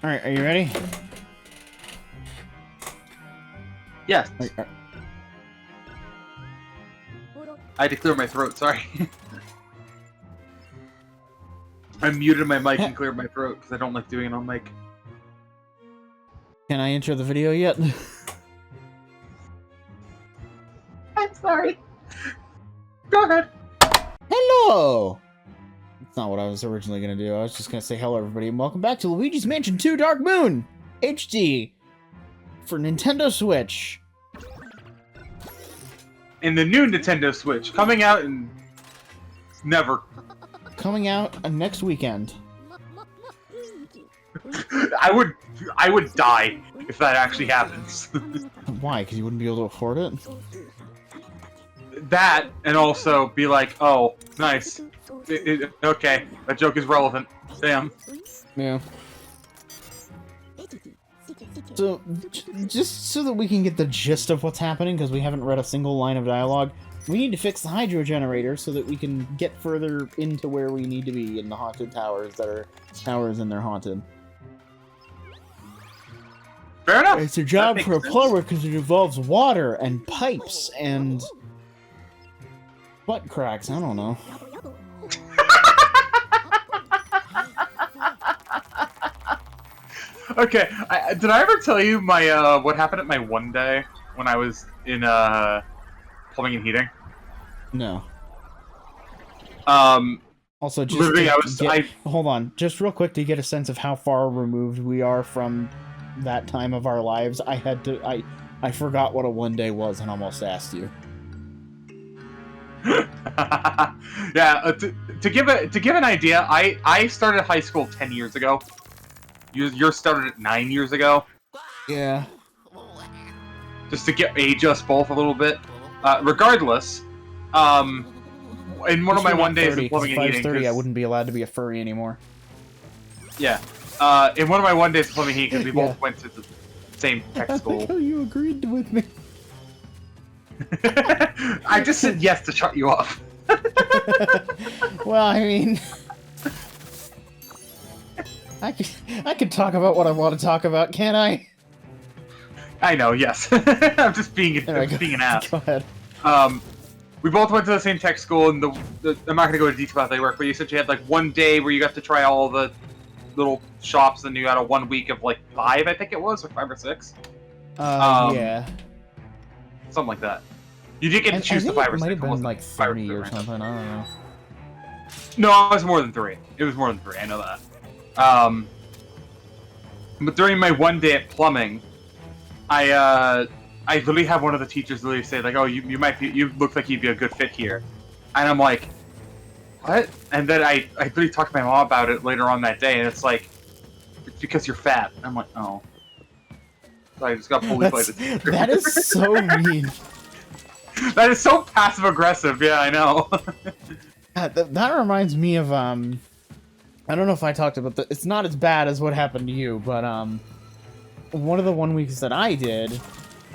Alright, are you ready? Yes. I had to clear my throat, sorry. I muted my mic and cleared my throat because I don't like doing it on mic. Can I enter the video yet? I'm sorry. Go ahead. Hello! That's not what I was originally going to do. I was just going to say hello, everybody, and welcome back to Luigi's Mansion 2 Dark Moon HD for Nintendo Switch. And the new Nintendo Switch coming out in never. Coming out next weekend. I would die if that actually happens. Why? Because you wouldn't be able to afford it? That, and also be like, oh, nice. Okay, that joke is relevant. Damn. Yeah. So, just so that we can get the gist of what's happening, because we haven't read a single line of dialogue, we need to fix the hydro generator so that we can get further into where we need to be in the haunted towers that are towers and they're haunted. Fair enough. It's a job for a plumber because it involves water and pipes and butt cracks. I don't know. Okay, did I ever tell you my what happened at my one day when I was in plumbing and heating? No. Also, just literally, hold on, just real quick to get a sense of how far removed we are from that time of our lives. I forgot what a one day was and almost asked you. Yeah, to give an idea, I started high school 10 years ago. Yours started at 9 years ago. Yeah. Just to age us both a little bit. Regardless, in one of my one days of plumbing and heating, 30, I wouldn't be allowed to be a furry anymore. Yeah. In one of my one days of plumbing and heating, because we both went to the same tech school. I like how you agreed with me. I just said yes to shut you off. Well, I mean, I can talk about what I want to talk about, can't I? I know, yes. I'm just being an ass. Go ahead. We both went to the same tech school, and I'm not gonna go into detail about how they work, but you said you had like one day where you got to try all the little shops, and you had a 1 week of like 5, I think it was, or 5 or 6. Yeah. Something like that. You did get to choose the 5 or 6. It might have been like 30 or something. I don't know. No, it was more than 3. It was more than 3. I know that. But during my one day at plumbing, I literally had one of the teachers literally say like, "Oh, you look like you'd be a good fit here," and I'm like, "What?" And then I literally talked to my mom about it later on that day, and it's like, "It's because you're fat." I'm like, "Oh." So I just got bullied by the teacher. That is so mean. That is so passive aggressive. Yeah, I know. That reminds me of I don't know if I talked about that. It's not as bad as what happened to you, but one of the 1 weeks that I did.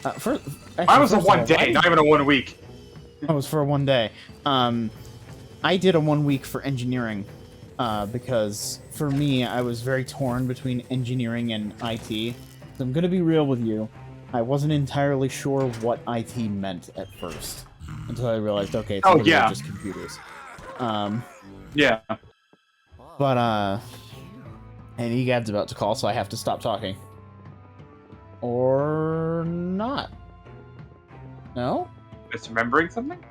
I was a 1 day, not even a 1 week. It was for a 1 day. I did a 1 week for engineering, because for me, I was very torn between engineering and IT. So I'm gonna be real with you. I wasn't entirely sure what IT meant at first, until I realized, okay, it's literally just computers. Yeah. But, and EGAD's about to call, so I have to stop talking. Or not. No? Misremembering something?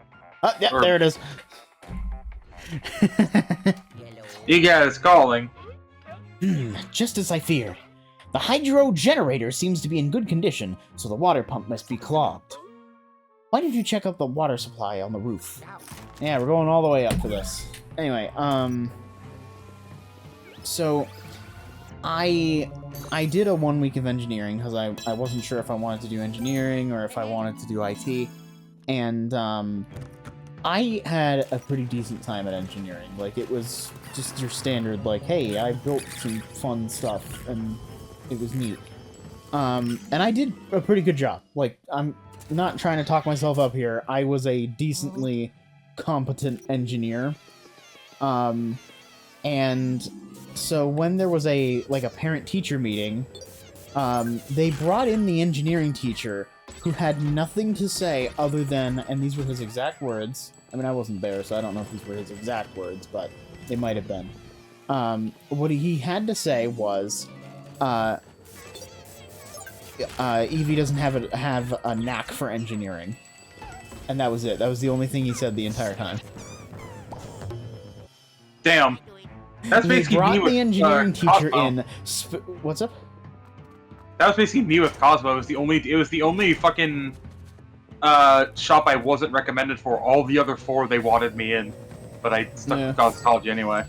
Yeah, there it is. EGAD is calling. Just as I feared. The hydro generator seems to be in good condition, so the water pump must be clogged. Why did you check out the water supply on the roof? Yeah, we're going all the way up for this. Anyway, so I did a 1 week of engineering because I wasn't sure if I wanted to do engineering or if I wanted to do IT, and I had a pretty decent time at engineering. Like, it was just your standard, like, hey, I built some fun stuff, and it was neat. And I did a pretty good job. Like, I'm not trying to talk myself up here. I was a decently competent engineer. And so when there was a parent-teacher meeting, they brought in the engineering teacher who had nothing to say other than, and these were his exact words. I mean, I wasn't there, so I don't know if these were his exact words, but they might have been. What he had to say was, Evie doesn't have a knack for engineering. And that was it. That was the only thing he said the entire time. Damn. That's They basically brought me with the engineering teacher Cosmo. in. What's up? That was basically me with Cosmo. It was the only fucking shop I wasn't recommended for. All the other 4 they wanted me in, but I stuck with cosmetology anyway.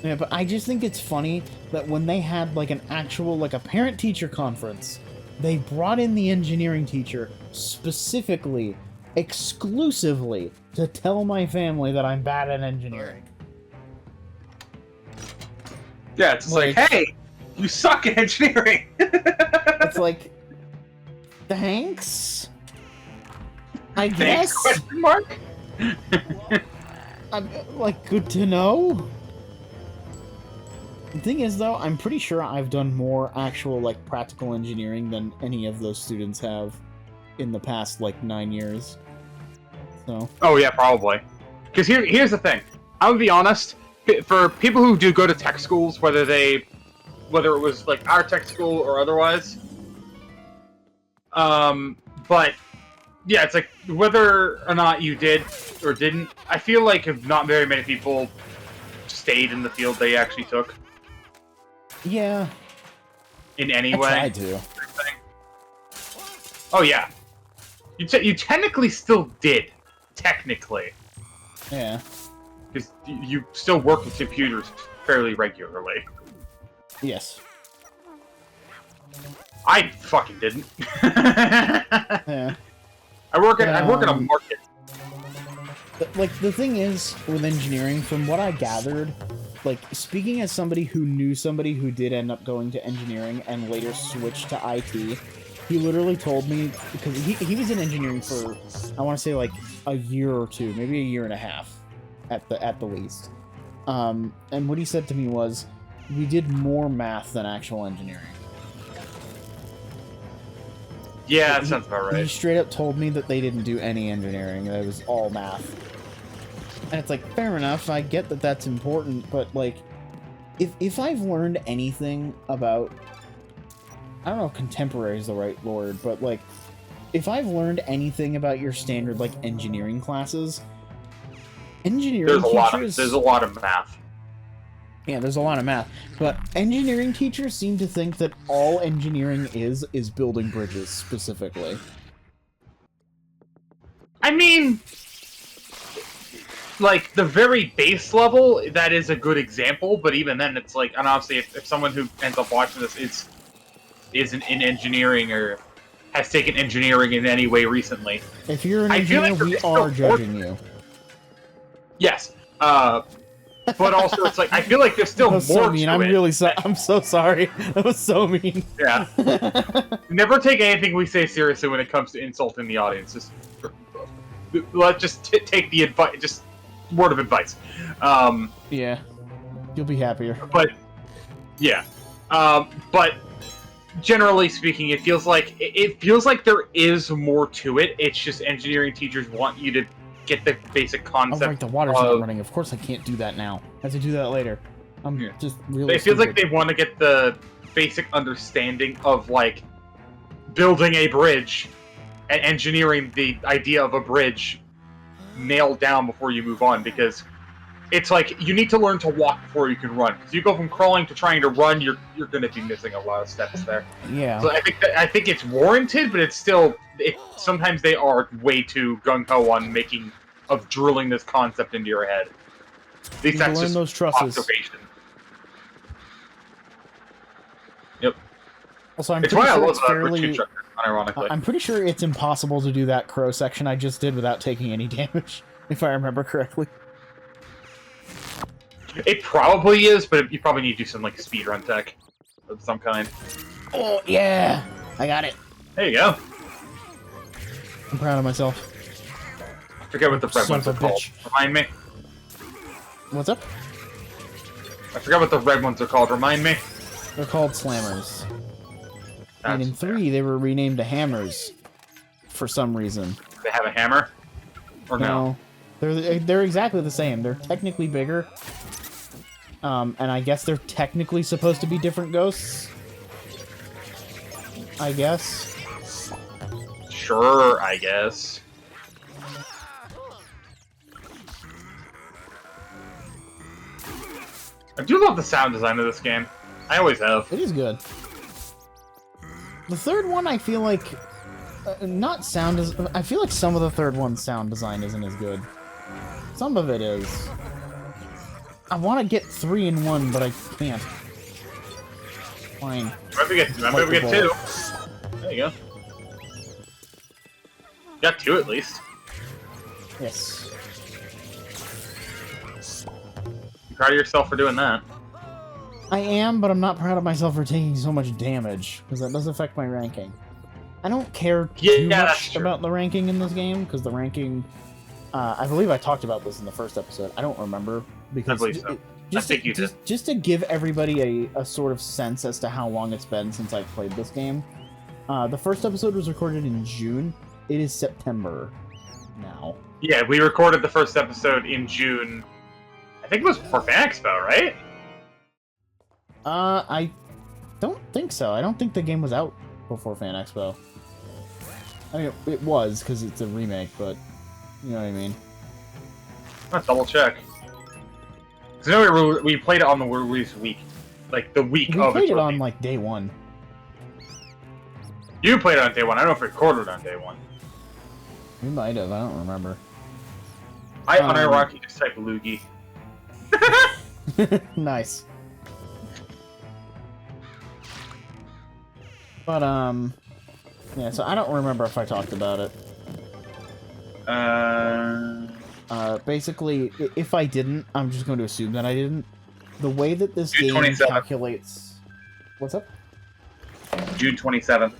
Yeah, but I just think it's funny that when they had like an actual a parent-teacher conference, they brought in the engineering teacher specifically, exclusively, to tell my family that I'm bad at engineering. Yeah, it's like, hey, you suck at engineering. It's like, thanks? I guess? Thanks, question mark? I'm, good to know? The thing is, though, I'm pretty sure I've done more actual, practical engineering than any of those students have in the past, 9 years. So. Oh, yeah, probably. Because here's the thing. I'm gonna be honest, for people who do go to tech schools, whether it was, our tech school or otherwise, but, yeah, it's whether or not you did or didn't, I feel like not very many people stayed in the field they actually took. Yeah. In any I way. tried to. Oh yeah. You technically still did. Technically. Yeah. Because you still work with computers fairly regularly. Yes. I fucking didn't. Yeah. I work at a market. The thing is, with engineering, from what I gathered, speaking as somebody who knew somebody who did end up going to engineering and later switched to IT, he literally told me, because he was in engineering for, I want to say, a year or two, maybe a year and a half, at the least. And what he said to me was, we did more math than actual engineering. Yeah, that sounds about right. He straight up told me that they didn't do any engineering, that it was all math. And it's fair enough, I get that that's important, but, if I've learned anything about... I don't know if contemporary is the right word, but, if I've learned anything about your standard, engineering classes, engineering teachers... There's a lot of math. Yeah, there's a lot of math, but engineering teachers seem to think that all engineering is building bridges, specifically. I mean... the very base level, that is a good example, but even then, it's and obviously, if someone who ends up watching this isn't in engineering or has taken engineering in any way recently. If you're an engineer, we are judging you. Yes. But also, it's I feel like there's still more so mean. to I'm it. really sorry. I'm so sorry. That was so mean. Yeah. Never take anything we say seriously when it comes to insulting the audience. Just take the advice. Just word of advice. Yeah. You'll be happier. But yeah. But generally speaking, it feels like there is more to it. It's just engineering teachers want you to get the basic concept. Oh, right, the water's not running. Of course I can't do that now. I have to do that later. I'm just really It feels like they want to get the basic understanding of, building a bridge and engineering the idea of a bridge nailed down before you move on, because it's you need to learn to walk before you can run. Because you go from crawling to trying to run, you're going to be missing a lot of steps there. Yeah. So I think it's warranted, but it's still sometimes they are way too gung ho on drilling this concept into your head. At least that's just those trusses. observation. Yep. Also, I'm It's pretty why I sure love it's fairly. unironically. I'm pretty sure it's impossible to do that crow section I just did without taking any damage, if I remember correctly. It probably is, but you probably need to do some speedrun tech of some kind. Oh yeah, I got it. There you go. I'm proud of myself. I forget what the red Son ones of are a called. bitch. Remind me. What's up? I forgot what the red ones are called. Remind me. They're called slammers. And in fair. 3, they were renamed to hammers for some reason. They have a hammer? Or no? They're exactly the same. They're technically bigger. And I guess they're technically supposed to be different ghosts. I guess. Sure, I guess. I do love the sound design of this game. I always have. It is good. The third one, I feel like... not sound as... I feel like some of the third one's sound design isn't as good. Some of it is. I want to get 3 in 1, but I can't. Fine. Maybe we get 2. There you go. Got 2 at least. Yes. You proud of yourself for doing that? I am, but I'm not proud of myself for taking so much damage, because that does affect my ranking. I don't care too much about the ranking in this game, because the ranking... I believe I talked about this in the first episode. I don't remember, because... I believe so. Just to give everybody a sort of sense as to how long it's been since I've played this game. The first episode was recorded in June. It is September now. Yeah, we recorded the first episode in June. I think it was for Fan Expo, right? I don't think so. I don't think the game was out before Fan Expo. I mean, it was, because it's a remake, but... You know what I mean? Let's double check. Because I know we played it on the release week. Like, the week we of played it on, like, day 1. You played it on day 1. I don't know if we recorded it on day 1. We might have. I don't remember. I unironically just typed Luigi. Nice. But, yeah, so I don't remember if I talked about it. Basically, if I didn't, I'm just going to assume that I didn't. The way that this June game 27th. calculates... What's up? June 27th.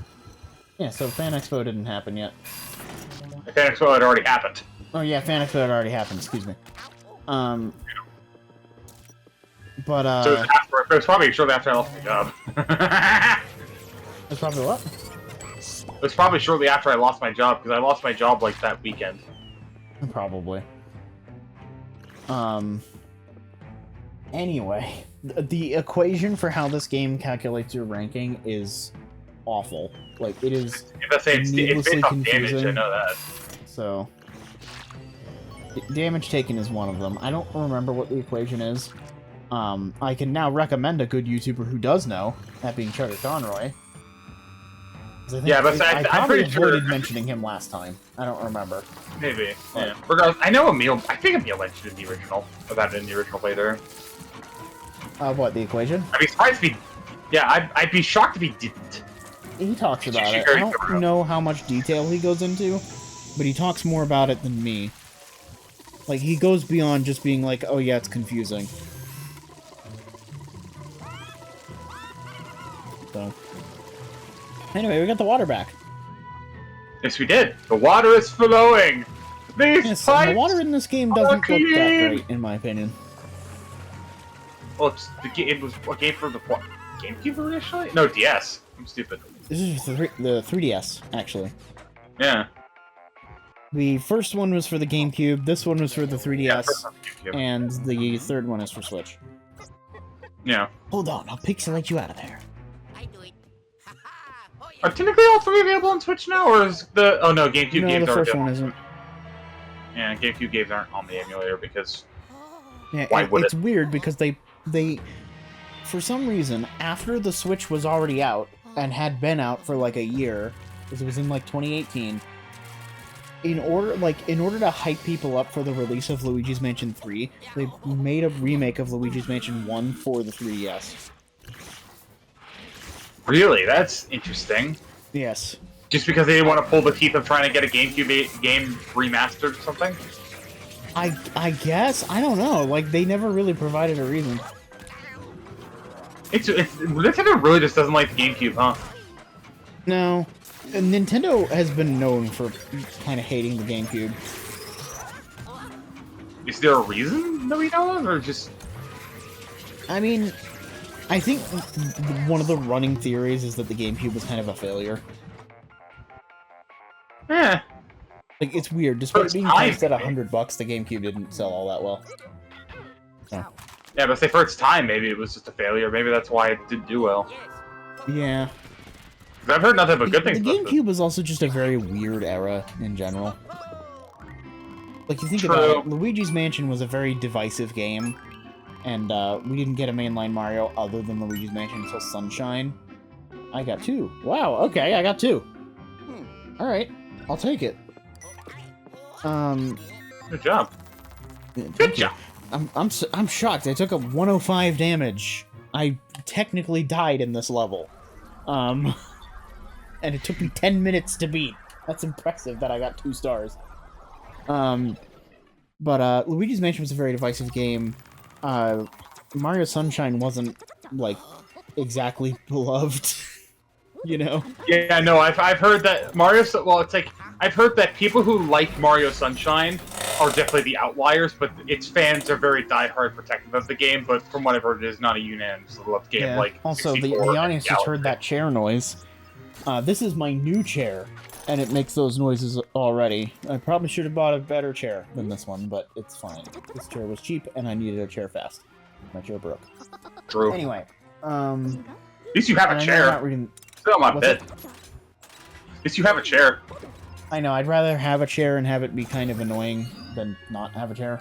Yeah, so Fan Expo didn't happen yet. The Fan Expo had already happened. Oh yeah, Fan Expo had already happened, excuse me. But, So it was probably shortly after I lost my job. That's probably what? It was probably shortly after I lost my job, because I lost my job, like, that weekend. Probably. Anyway, the equation for how this game calculates your ranking is awful. Like, it is It's based off damage, I know that. So, damage taken is one of them. I don't remember what the equation is. I can now recommend a good YouTuber who does know, that being Cheddar Conroy. Yeah, but I I'm probably pretty sure avoided mentioning him last time. I don't remember. Maybe. Yeah. Regardless, I know Emil. I think Emil mentioned in the original about it in the original playthrough. What, the equation? I'd be surprised if he. Yeah, I'd be shocked if he didn't. He talks about it. I don't know how much detail he goes into, but he talks more about it than me. Like, he goes beyond just being like, oh yeah, it's confusing. So. Anyway, we got the water back. Yes, we did. The water is flowing. These Yes, pipes the water in this game doesn't look that clean. great, in my opinion. Well, it was a game for the GameCube initially? No, DS. I'm stupid. This is the 3DS, actually. Yeah. The first one was for the GameCube, this one was for the 3DS, Yeah, first one was GameCube. and the third one is for Switch. Yeah. Hold on, I'll pixelate you out of there. Are technically all 3 available on Switch now, or is the... Oh no, GameCube No, games the aren't first available. one isn't. Yeah, GameCube games aren't on the emulator because... Yeah, Why would it's weird because they, for some reason, after the Switch was already out, and had been out for like a year, because it was in like 2018, in order to hype people up for the release of Luigi's Mansion 3, they made a remake of Luigi's Mansion 1 for the 3DS. Really? That's interesting. Yes. Just because they didn't want to pull the teeth of trying to get a GameCube game remastered or something? I guess? I don't know. Like, they never really provided a reason. Nintendo really just doesn't like the GameCube, huh? No. Nintendo has been known for kind of hating the GameCube. Is there a reason that we know of, or just... I mean, I think one of the running theories is that the GameCube was kind of a failure. Eh. Like, it's weird. Despite being priced at $100, the GameCube didn't sell all that well. So. Yeah, but say for its time, maybe it was just a failure. Maybe that's why it didn't do well. Yeah. I've heard nothing but good things. The GameCube was also just a very weird era in general. Like, you think True. about it, Luigi's Mansion was a very divisive game, and we didn't get a mainline Mario other than Luigi's Mansion until Sunshine. I got 2. Wow, okay, I got 2. Alright, I'll take it. Good job. Good job. I'm shocked. I took a 105 damage. I technically died in this level. And it took me 10 minutes to beat. That's impressive that I got 2 stars. But Luigi's Mansion was a very divisive game. Mario Sunshine wasn't, like, exactly beloved. You know? Yeah, no, I've heard that Mario... Well, it's like... I've heard that people who like Mario Sunshine are definitely the outliers, but its fans are very diehard protective of the game, but from what I've heard, it is not a unanimous love game. Yeah. Like also, the audience just heard that chair noise. This is my new chair, and it makes those noises already. I probably should have bought a better chair than this one, but it's fine. This chair was cheap, and I needed a chair fast. My chair broke. True. Anyway, at least you have a chair. Sit on my bed. At least you have a chair. I know, I'd rather have a chair and have it be kind of annoying than not have a chair.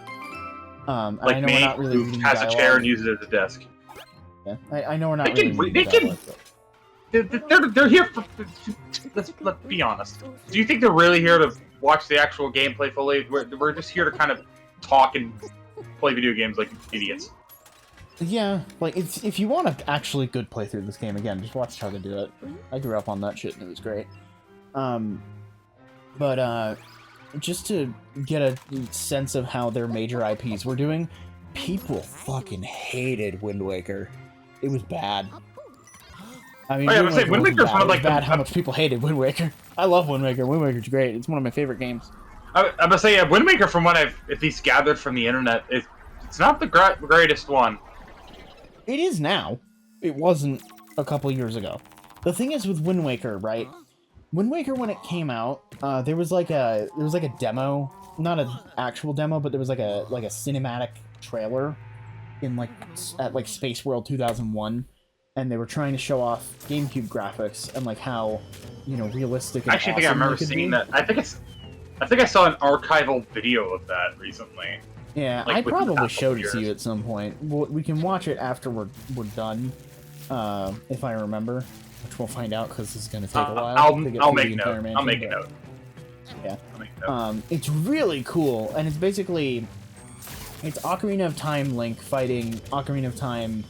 Like I know me, we're not really who has a chair and uses it as a desk. Yeah, I know we're not really They're here for... Let's be honest. Do you think they're really here to watch the actual gameplay fully? We're just here to kind of talk and play video games like idiots. Yeah, like, if you want to actually good play through this game again, just watch how they do it. I grew up on that shit and it was great. But just to get a sense of how their major IPs were doing, people fucking hated Wind Waker. It was bad. I mean, Wind Waker's one of like bad how much people hated Wind Waker. I love Wind Waker. Wind Waker's great. It's one of my favorite games. I'm gonna say, yeah, Wind Waker, from what I've at least gathered from the internet, it's not the greatest one. It is now. It wasn't a couple years ago. The thing is with Wind Waker, right? Wind Waker, when it came out, there was like a demo, not an actual demo, but there was like a cinematic trailer in at Space World 2001, and they were trying to show off GameCube graphics and like how, you know, realistic. And actually, I think I remember seeing that. I think I saw an archival video of that recently. Yeah, I probably showed it to you at some point. We can watch it after we're done, if I remember. Which we'll find out because this is going to take a while. I'll make note. I'll make a note. Yeah. It's really cool, and it's basically... It's Ocarina of Time Link fighting Ocarina of Time...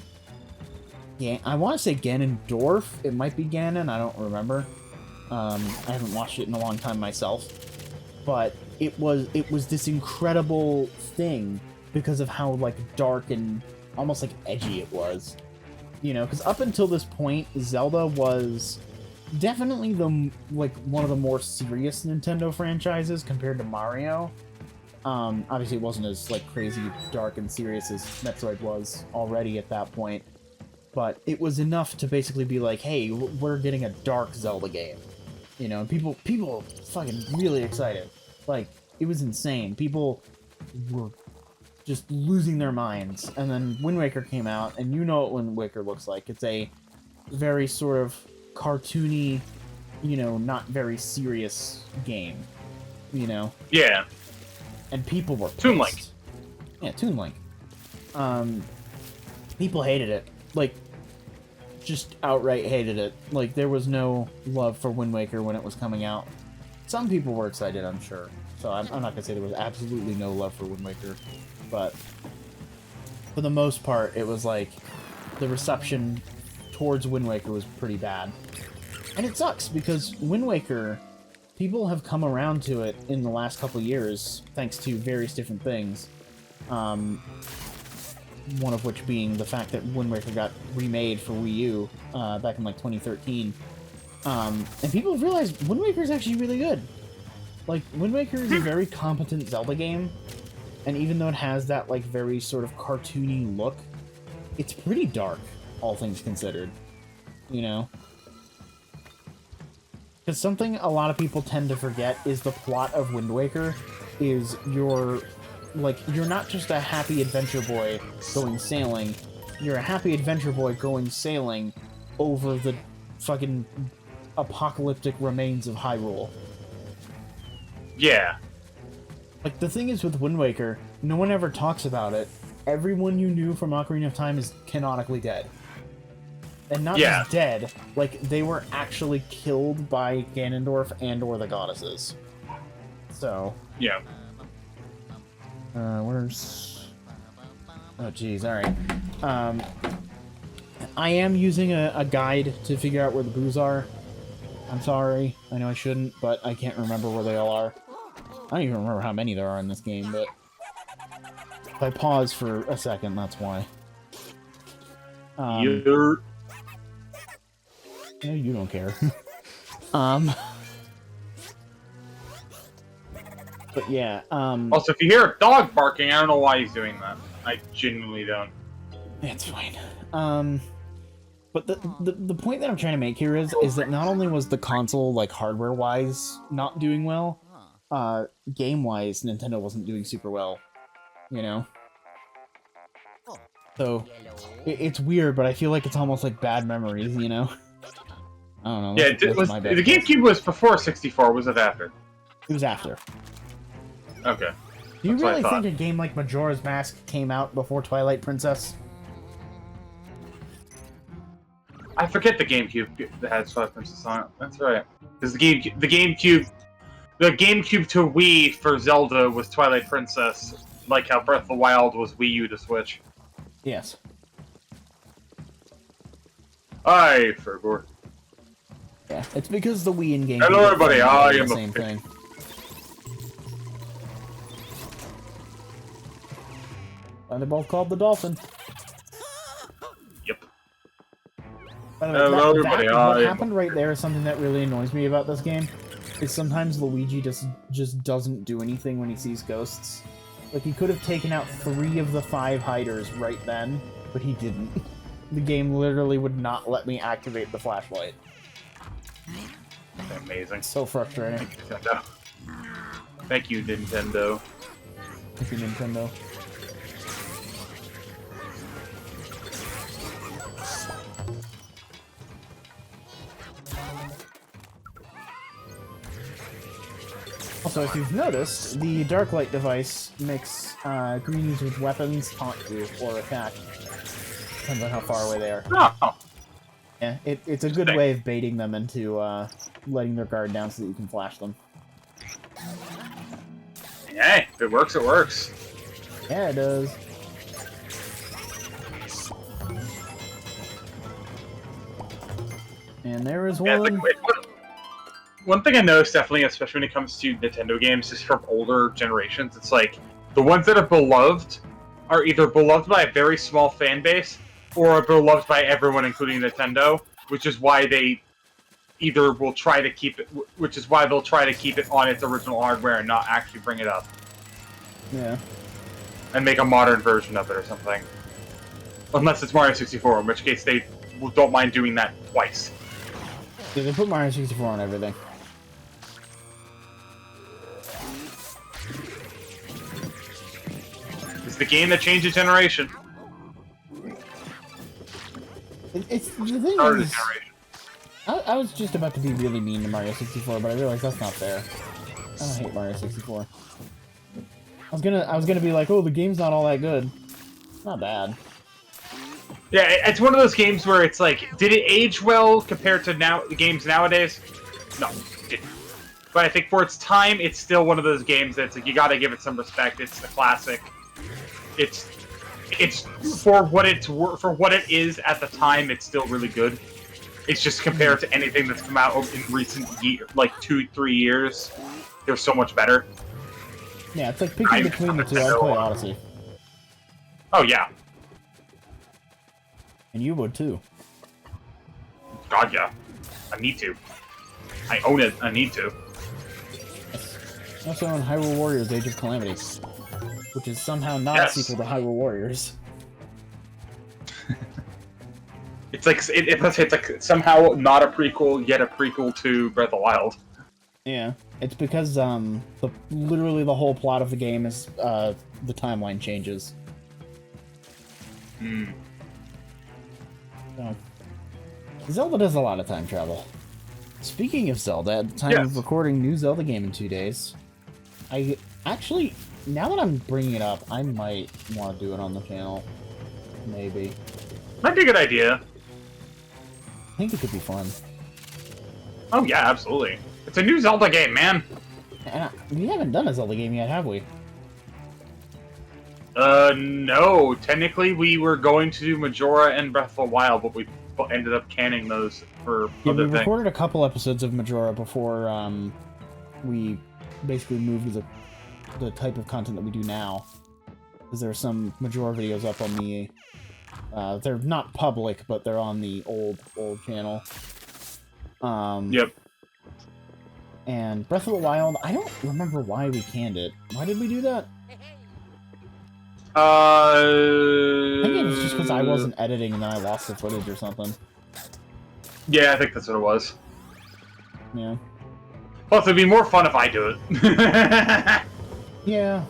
Yeah, I want to say Ganondorf. It might be Ganon, I don't remember. I haven't watched it in a long time myself. But it was this incredible thing because of how, like, dark and almost, like, edgy it was. You know, because up until this point, Zelda was definitely one of the more serious Nintendo franchises compared to Mario. Obviously, it wasn't as like crazy, dark, and serious as Metroid was already at that point, but it was enough to basically be like, "Hey, we're getting a dark Zelda game." You know, and people were fucking really excited. Like, it was insane. People were just losing their minds. And then Wind Waker came out, and you know what Wind Waker looks like. It's a very sort of cartoony, you know, not very serious game, you know? Yeah. And people were pissed. Toon Link. Yeah, Toon Link. People hated it. Like, just outright hated it. Like, there was no love for Wind Waker when it was coming out. Some people were excited, I'm sure. So I'm not gonna say there was absolutely no love for Wind Waker. But for the most part, it was like the reception towards Wind Waker was pretty bad. And it sucks because Wind Waker, people have come around to it in the last couple years thanks to various different things. One of which being the fact that Wind Waker got remade for Wii U back in like 2013. And people have realized Wind Waker is actually really good. Like, Wind Waker is a very competent Zelda game. And even though it has that, like, very sort of cartoony look, it's pretty dark, all things considered. You know? Because something a lot of people tend to forget is the plot of Wind Waker is you're not just a happy adventure boy going sailing, you're a happy adventure boy going sailing over the fucking apocalyptic remains of Hyrule. Yeah. Like, the thing is with Wind Waker, no one ever talks about it. Everyone you knew from Ocarina of Time is canonically dead. And not just dead, like, they were actually killed by Ganondorf and or the goddesses. So... Yeah. Where's... Oh, jeez, alright. I am using a guide to figure out where the boos are. I'm sorry. I know I shouldn't, but I can't remember where they all are. I don't even remember how many there are in this game, but... If I pause for a second, that's why. You're... No, you don't care. But yeah, Also, if you hear a dog barking, I don't know why he's doing that. I genuinely don't. it's fine. But the point that I'm trying to make here is that not only was the console, like, hardware-wise not doing well, game-wise, Nintendo wasn't doing super well, you know? So, it's weird, but I feel like it's almost like bad memories, you know? I don't know. Yeah, the GameCube was before 64, was it after? It was after. Okay. Do you really think a game like Majora's Mask came out before Twilight Princess? I forget the GameCube that had Twilight Princess on it. That's right. Because the GameCube to Wii for Zelda was Twilight Princess, like how Breath of the Wild was Wii U to Switch. Yes. Hi, Fervor. Yeah, it's because the Wii and GameCube Hello, everybody. I am the same thing. And they're both called the Dolphin. Yep. By the way, Hello, everybody. What happened right there is something that really annoys me about this game. Is sometimes Luigi just doesn't do anything when he sees ghosts. Like, he could have taken out 3 of the 5 hiders right then, but he didn't. The game literally would not let me activate the flashlight. Amazing. So frustrating. Nintendo. Thank you, Nintendo. Thank you, Nintendo. Also, if you've noticed, the Darklight device makes greenies with weapons taunt you or attack. Depends on how far away they are. Oh. Yeah, it's a good way of baiting them into letting their guard down so that you can flash them. Hey, if it works, it works. Yeah, it does. And there is one. Yeah, one thing I noticed definitely, especially when it comes to Nintendo games, is from older generations, it's like, the ones that are beloved are either beloved by a very small fan base, or are beloved by everyone, including Nintendo, which is why they either will try to keep it, which is why they'll try to keep it on its original hardware and not actually bring it up. Yeah. And make a modern version of it or something. Unless it's Mario 64, in which case they don't mind doing that twice. Yeah, they put Mario 64 on everything. It's the game that changed a generation. It's the thing Started a is, generation. I was just about to be really mean to Mario 64, but I realized that's not fair. I don't hate Mario 64. I was gonna be like, oh, the game's not all that good. It's not bad. Yeah, it's one of those games where it's like, did it age well compared to the games nowadays? No, it didn't. But I think for its time, it's still one of those games that's like, you gotta give it some respect. It's the classic. It's for what it is at the time, it's still really good. It's just compared to anything that's come out in recent years, like 2-3 years, they're so much better. Yeah, it's like picking between the two. I'd play Odyssey. Oh yeah. And you would too. God yeah. I need to. I own it. I need to. I also own Hyrule Warriors Age of Calamity, which is somehow not a sequel to Hyrule Warriors. It's like it's like somehow not a prequel, yet a prequel to Breath of the Wild. Yeah, it's because literally the whole plot of the game is the timeline changes. Hmm. Zelda does a lot of time travel. Speaking of Zelda, at the time of recording new Zelda game in 2 days, I actually, now that I'm bringing it up, I might want to do it on the channel. Maybe. Might be a good idea. I think it could be fun. Oh yeah, absolutely. It's a new Zelda game, man. And we haven't done a Zelda game yet, have we? No. Technically, we were going to do Majora and Breath of the Wild, but we ended up canning those for other things. We recorded a couple episodes of Majora before we basically moved to the type of content that we do now. Because there are some Majora videos up on the... they're not public, but they're on the old channel. Yep. And Breath of the Wild, I don't remember why we canned it. Why did we do that? I think it was just because I wasn't editing and then I lost the footage or something. Yeah, I think that's what it was. Yeah. Plus, it'd be more fun if I do it. Yeah.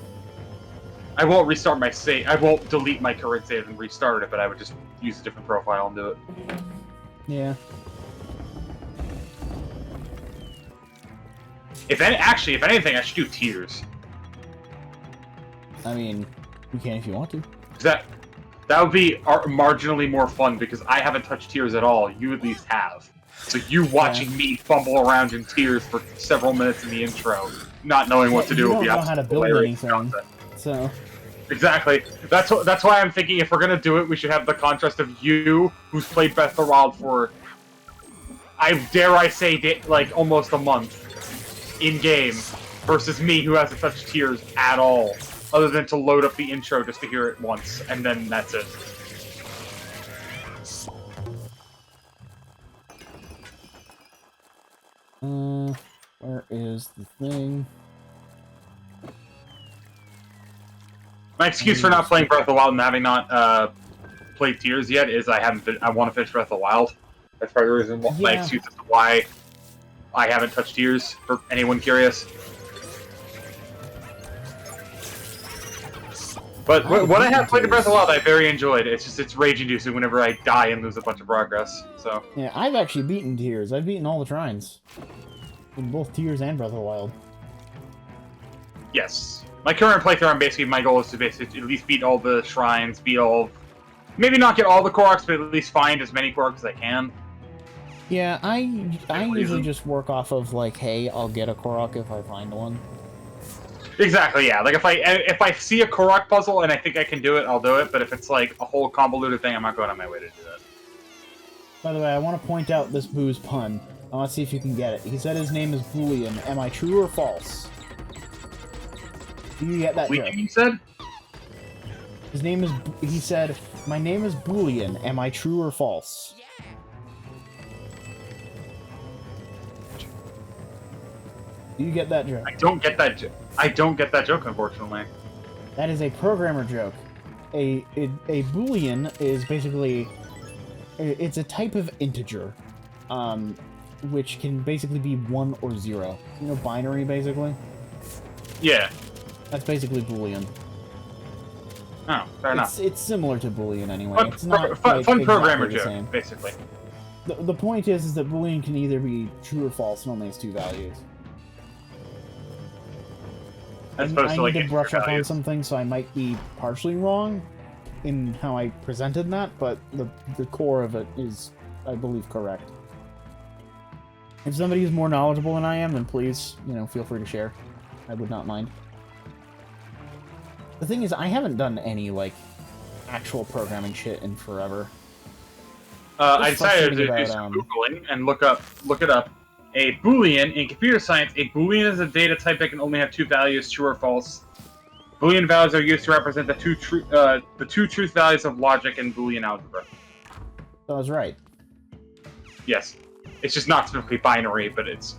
I won't restart my save. I won't delete my current save and restart it, but I would just use a different profile and do it. Yeah. If anything, I should do Tears. I mean, you can if you want to. That would be marginally more fun because I haven't touched Tears at all. You at least have. So you watching me fumble around in Tears for several minutes in the intro, not knowing what to do with the You don't know how to build anything, so... Exactly. That's why I'm thinking if we're gonna do it, we should have the contrast of you, who's played Breath of the Wild for, I say, like almost a month in game, versus me, who hasn't touched Tears at all, other than to load up the intro just to hear it once, and then that's it. Where is the thing? My excuse for not playing Breath of the Wild and having not played Tears yet is I want to finish Breath of the Wild. That's part of the reason. My excuse as to why I haven't touched Tears. For anyone curious. But what I have played in Breath of the Wild, I very enjoyed. It's rage-inducing whenever I die and lose a bunch of progress. So yeah, I've actually beaten Tears. I've beaten all the shrines in both Tears and Breath of the Wild. Yes. My current playthrough, my goal is to basically at least beat all the shrines, maybe not get all the Koroks, but at least find as many Koroks as I can. Yeah, I usually just work off of, like, hey, I'll get a Korok if I find one. Exactly, yeah. Like, if I see a Korok puzzle and I think I can do it, I'll do it, but if it's, like, a whole convoluted thing, I'm not going on my way to do that. By the way, I want to point out this Boo's pun. I want to see if you can get it. He said his name is Boolean. Am I true or false? Do you get that joke? He said? His name is... He said, my name is Boolean. Am I true or false? Do you get that joke? I don't get that joke. I don't get that joke, unfortunately. That is a programmer joke. A Boolean is basically... It's a type of integer. Which can basically be 1 or 0. You know, binary, basically? Yeah. That's basically Boolean. Oh, fair enough. It's similar to Boolean anyway. Fun, it's not fun exactly programmer the joke, same. basically. The point is that Boolean can either be true or false and only has 2 values. As opposed to, like, I need to brush up on values. something, so I might be partially wrong in how I presented that, but the core of it is, I believe, correct. If somebody is more knowledgeable than I am, then please, feel free to share. I would not mind. The thing is, I haven't done any, like, actual programming shit in forever. I decided to do some Googling and look it up. A Boolean, in computer science, a Boolean is a data type that can only have 2 values, true or false. Boolean values are used to represent the two truth values of logic in Boolean algebra. So I was right. Yes. It's just not specifically binary, but it's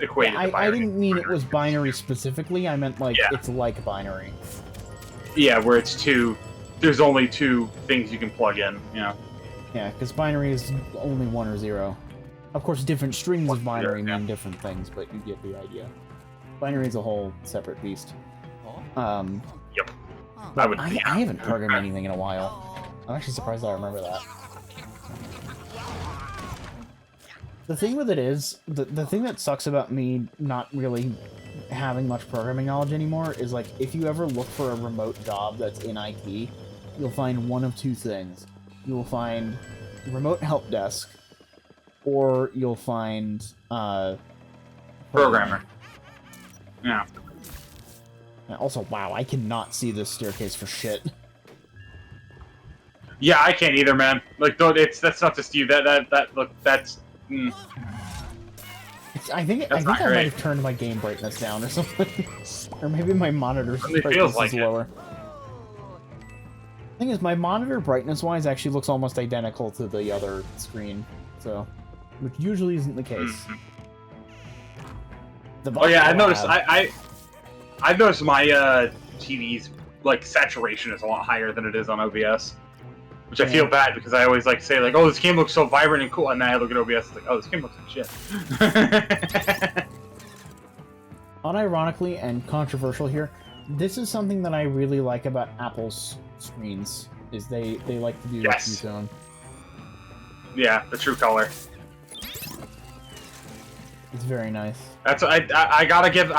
equated to binary. I didn't mean it was binary specifically, I meant, like, it's like binary. Yeah, where it's two there's only 2 things you can plug in. Yeah. Yeah, because binary is only 1 or 0. Of course, different strings of binary mean different things, but you get the idea. Binary is a whole separate beast. Yep. I haven't programmed anything in a while. I'm actually surprised I remember that. The thing with it is, the thing that sucks about me not really having much programming knowledge anymore is, like, if you ever look for a remote job that's in IT, you'll find one of 2 things. You will find remote help desk, or you'll find Programmer. Yeah. Also, wow, I cannot see this staircase for shit. Yeah, I can't either, man. Like, that's not just you. Look, that's. I think I might have turned my game brightness down or something, or maybe my monitor's brightness is lower. Thing is, my monitor brightness-wise actually looks almost identical to the other screen, so, which usually isn't the case. Oh yeah, I've noticed. I've noticed my TV's like saturation is a lot higher than it is on OBS, which I feel bad because I always like say like, oh, this game looks so vibrant and cool, and then I look at OBS, it's like, oh, this game looks like shit. Unironically and controversial here, this is something that I really like about Apple's screens, is they like to do the Q-tone. Yeah, the true color. It's very nice. That's I gotta give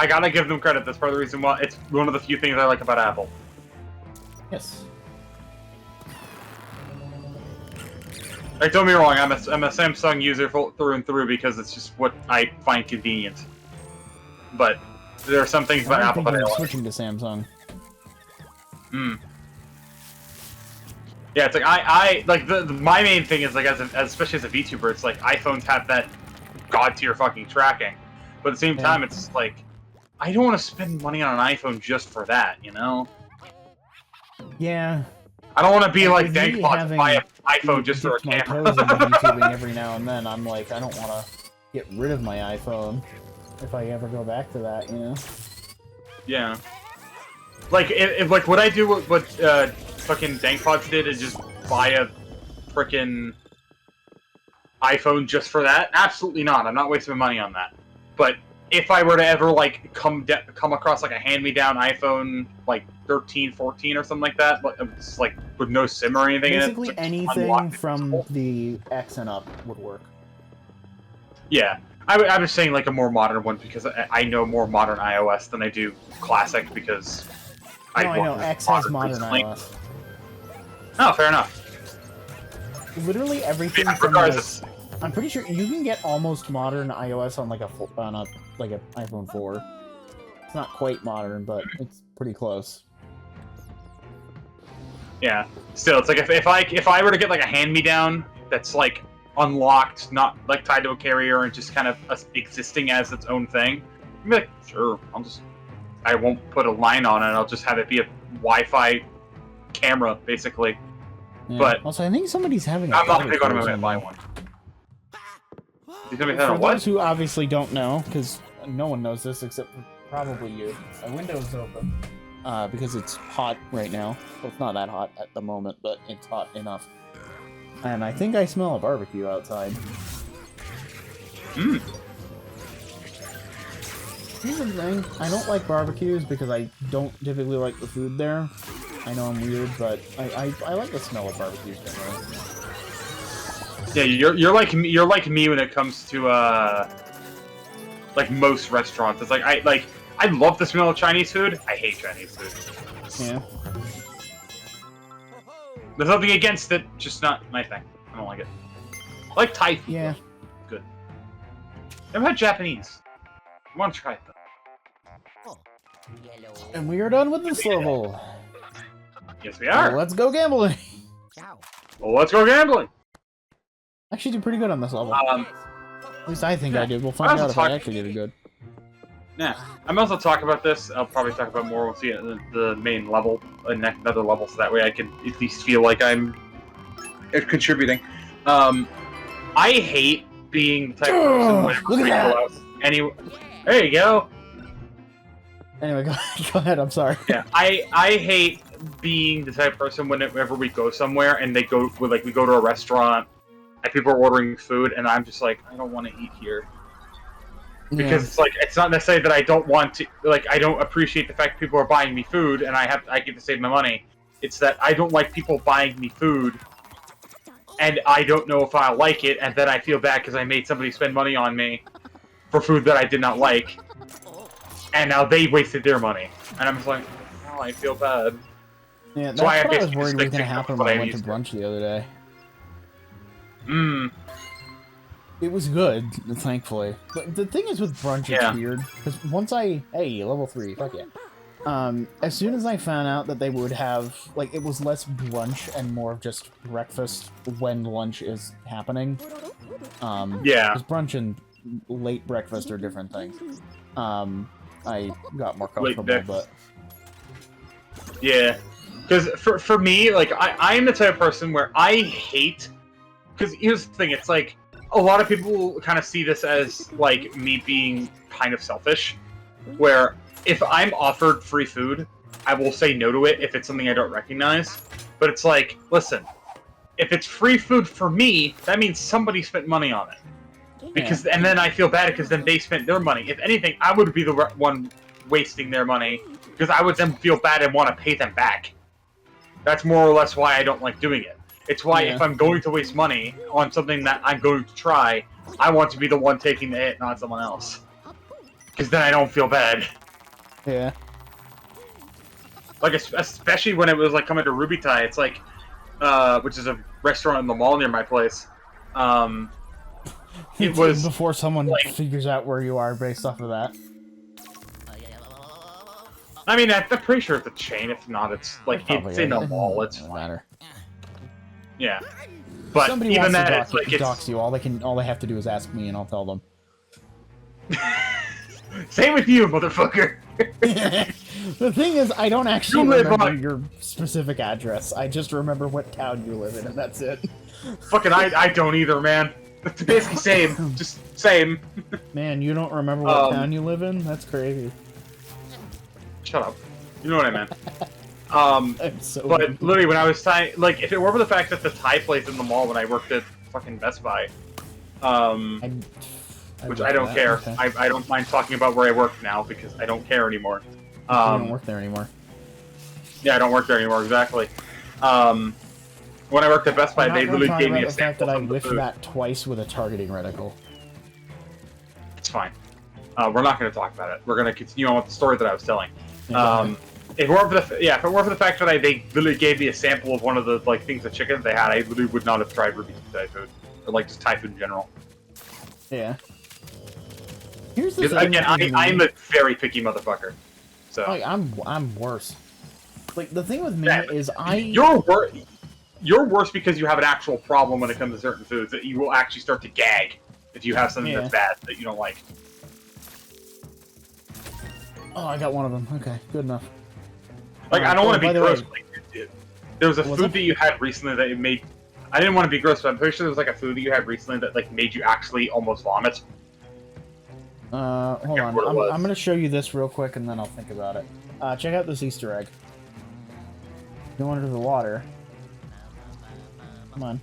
them credit. That's part of the reason why it's one of the few things I like about Apple. Yes. Like, don't get me wrong, I'm a Samsung user through and through because it's just what I find convenient. But there are some things about Apple that I like. Switching to Samsung. Yeah, it's like I like my main thing is like especially as a VTuber, it's like iPhones have that god tier fucking tracking, but at the same time, it's just like I don't want to spend money on an iPhone just for that, you know? Yeah. I don't want to be like Dankbot to buy an iPhone just for a camera. My toes into VTubing every now and then. I'm like, I don't want to get rid of my iPhone if I ever go back to that, you know? Yeah. Like, if like, would I do what fucking Dankpods did and just buy a frickin' iPhone just for that? Absolutely not. I'm not wasting my money on that. But if I were to ever like come across like a hand-me-down iPhone like 13, 14 or something like that, it's like with no SIM or anything basically in it, anything from the X and up would work. Yeah, I was saying like a more modern one because I know more modern iOS than I do classic because I know X has modern iOS. Oh, fair enough. Literally everything from regardless. I'm pretty sure you can get almost modern iOS on like an iPhone 4. It's not quite modern, but it's pretty close. Yeah. Still, it's like if I were to get like a hand-me-down that's like unlocked, not like tied to a carrier and just kind of existing as its own thing, I'd be like, sure, I won't put a line on it. I'll just have it be a Wi-Fi camera, basically. Yeah. But also, I think somebody's having. I'm not gonna go to my and buy one. For those who obviously don't know, because no one knows this except for probably you, my window's open. Because it's hot right now. Well, it's not that hot at the moment, but it's hot enough. And I think I smell a barbecue outside. Mm. Here's the thing, I don't like barbecues because I don't typically like the food there. I know I'm weird, but I like the smell of barbecues generally. Yeah, you're like me when it comes to like most restaurants. It's like I love the smell of Chinese food. I hate Chinese food. Yeah. There's nothing against it, just not my thing. I don't like it. I like Thai food. Yeah. Good. Never had Japanese. I want to try it though. And we are done with this level. Yes, we are. Well, let's go gambling. Well, let's go gambling. Actually, did pretty good on this level. At least I think I did. We'll find out if I actually did good. Yeah, I'm also talk about this. I'll probably talk about more. We'll see it in the main level, another level, so that way I can at least feel like I'm contributing. I hate being the type of person look at that. Anyway, there you go. Anyway, go ahead. I'm sorry. Yeah, I hate being the type of person whenever we go somewhere and we go to a restaurant and people are ordering food and I'm just like, I don't want to eat here. Because it's like, it's not necessarily that I don't want to, like, I don't appreciate the fact that people are buying me food and I get to save my money. It's that I don't like people buying me food and I don't know if I'll like it, and then I feel bad because I made somebody spend money on me for food that I did not like, and now they wasted their money. And I'm just like, oh, I feel bad. Yeah, that's what I was worried was going to happen when I went to brunch the other day. It was good, thankfully. But the thing is with brunch, it's weird. Because once hey, level 3, fuck yeah. As soon as I found out that they would have, like, it was less brunch and more of just breakfast when lunch is happening. Because brunch and late breakfast are different things. I got more comfortable, but... Yeah. Because for me, like, I'm the type of person where I hate... Because here's the thing, it's like, a lot of people kind of see this as, like, me being kind of selfish, where if I'm offered free food, I will say no to it if it's something I don't recognize. But it's like, listen, if it's free food for me, that means somebody spent money on it. Because and then I feel bad because then they spent their money. If anything, I would be the one wasting their money because I would then feel bad and want to pay them back. That's more or less why I don't like doing it. It's why if I'm going to waste money on something that I'm going to try, I want to be the one taking the hit, not someone else. Because then I don't feel bad. Yeah. Like, especially when it was, like, coming to Ruby Tai, it's like, which is a restaurant in the mall near my place. It was... Before someone figures out where you are based off of that. I mean, I'm pretty sure it's a chain. If not, it's, like, it's in a mall. It doesn't matter. Yeah. But somebody even wants that, to it's like, dox you. All they have to do is ask me and I'll tell them. Same with you, motherfucker! The thing is, I don't actually remember your specific address. I just remember what town you live in, and that's it. Fucking I don't either, man. It's basically same. Just same. Man, you don't remember what town you live in? That's crazy. Shut up. You know what I meant. I'm so but weird. literally, when I was like, if it were for the fact that the Thai place in the mall when I worked at fucking Best Buy, which I don't care. Okay. I don't mind talking about where I work now because I don't care anymore. You don't work there anymore. Yeah, I don't work there anymore, exactly. When I worked at Best Buy, they literally gave me a sample that I whiffed that twice with a targeting reticle. It's fine. We're not going to talk about it. We're going to continue on with the story that I was telling. If it weren't for the fact that they literally gave me a sample of one of the things of chicken they had, I literally would not have tried Ruby Thai food, or just Thai food in general. Yeah. Here's the thing. Again, I'm a very picky motherfucker. So I'm worse. Like the thing with me is you're worse because you have an actual problem when it comes to certain foods that you will actually start to gag if you have something that's bad that you don't like. Oh, I got one of them. Okay, good enough. Like, I don't want to be gross. There was a food that you had recently that it made... I didn't want to be gross, but I'm pretty sure there was a food that you had recently that made you actually almost vomit. Hold on. I'm going to show you this real quick and then I'll think about it. Check out this Easter egg. Go under the water. Come on.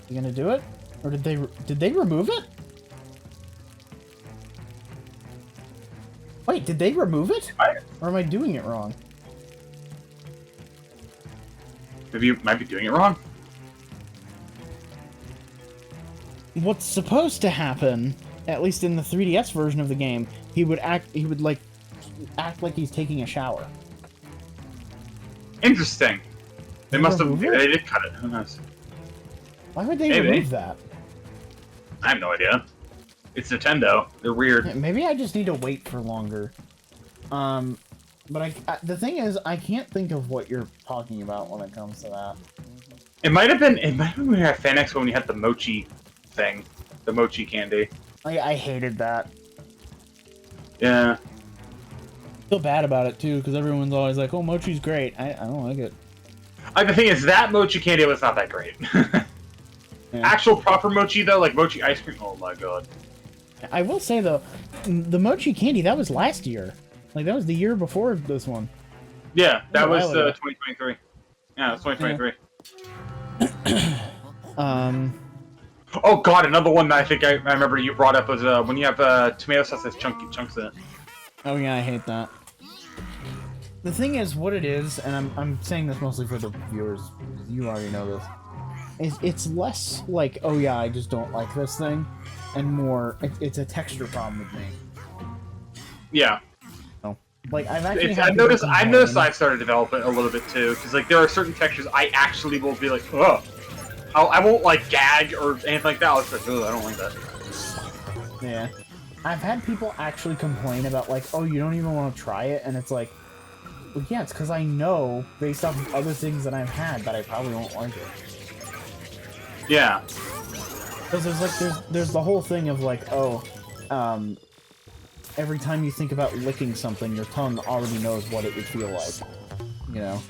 You gonna do it? Or did they remove it? Wait, did they remove it? Or am I doing it wrong? Maybe you might be doing it wrong. What's supposed to happen, at least in the 3DS version of the game, he would act like he's taking a shower. Interesting. They must have. They did cut it. Who knows? Why would they remove that? I have no idea. It's Nintendo. They're weird. Maybe I just need to wait for longer. But the thing is, I can't think of what you're talking about when it comes to that. It might have been when we had Fan Expo when you had the mochi thing, the mochi candy. I hated that. Yeah. I feel bad about it too, because everyone's always like, "Oh, mochi's great." I don't like it. The thing is, that mochi candy was not that great. Actual proper mochi though, like mochi ice cream. Oh my god. I will say though, the mochi candy that was last year. Like, that was the year before this one. Yeah, that was while ago. 2023. Yeah, it was 2023. Oh god, another one that I think I remember you brought up was when you have tomato sauce that's chunky chunks in it. Oh yeah, I hate that. The thing is, what it is, and I'm saying this mostly for the viewers, you already know this, is it's less like, oh yeah, I just don't like this thing, and more, it's a texture problem with me. Yeah. So, like, I've noticed I've started developing a little bit too, because like there are certain textures I actually will be like, ugh. I won't like gag or anything like that. I'll just like, ugh, I don't like that. Yeah. I've had people actually complain about like, oh, you don't even want to try it, and it's like, well, yeah, it's because I know, based off of other things that I've had, that I probably won't like it. Yeah. Because there's the whole thing of like, oh, every time you think about licking something, your tongue already knows what it would feel like. You know?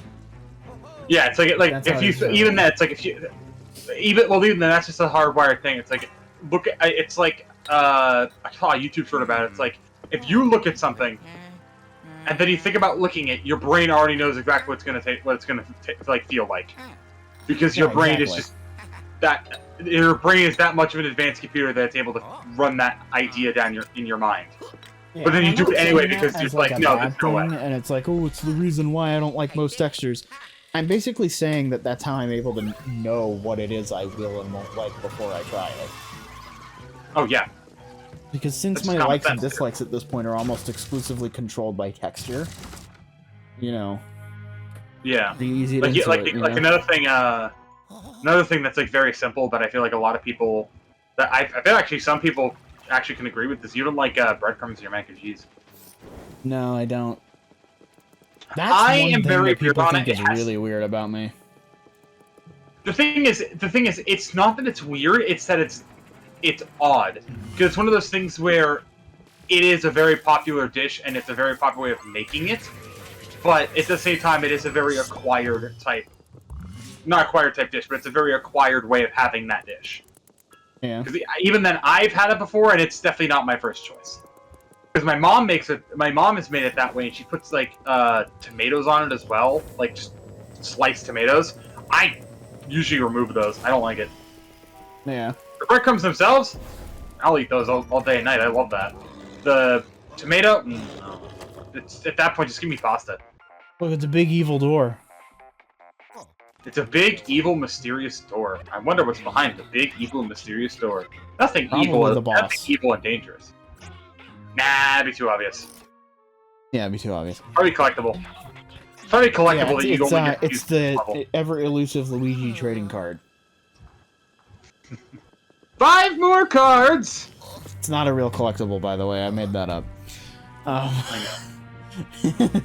Yeah, it's like if you even that, it's like if you even then that's just a hardwired thing. It's like it's like I saw a YouTube short about it. It's like if you look at something and then you think about licking it, your brain already knows exactly what it's gonna like feel like, because your brain is just that. Your brain is that much of an advanced computer that it's able to run that idea down in your mind. Yeah, but then you do it anyway because you're like, no, there's no way. And it's like, oh, it's the reason why I don't like most textures. I'm basically saying that that's how I'm able to know what it is I will and won't like before I try it. Oh, yeah. Because since my likes and dislikes at this point are almost exclusively controlled by texture, you know. Yeah. Pretty easy to another thing that's like very simple, but I feel like a lot of people that I feel actually some people actually can agree with this. You don't like breadcrumbs in your mac and cheese. No, I don't. That's I am very people weird on think it. is really weird about me. The thing is, it's not that it's weird; it's that it's odd. Because it's one of those things where it is a very popular dish and it's a very popular way of making it, but at the same time, it is a very acquired type. Not acquired type dish, but it's a very acquired way of having that dish. Yeah. Because even then, I've had it before, and it's definitely not my first choice. Because my mom makes it. My mom has made it that way, and she puts like tomatoes on it as well, like just sliced tomatoes. I usually remove those. I don't like it. Yeah. The breadcrumbs themselves, I'll eat those all day and night. I love that. The tomato, no. It's at that point just give me pasta. Look, it's a big evil door. It's a big, evil, mysterious door. I wonder what's behind the big, evil, mysterious door. Nothing evil. Nothing evil and dangerous. Nah, it'd be too obvious. Yeah, it'd be too obvious. Probably collectible. Probably collectible that you don't get. It's the ever elusive Luigi trading card. 5 more cards. It's not a real collectible, by the way. I made that up. I know.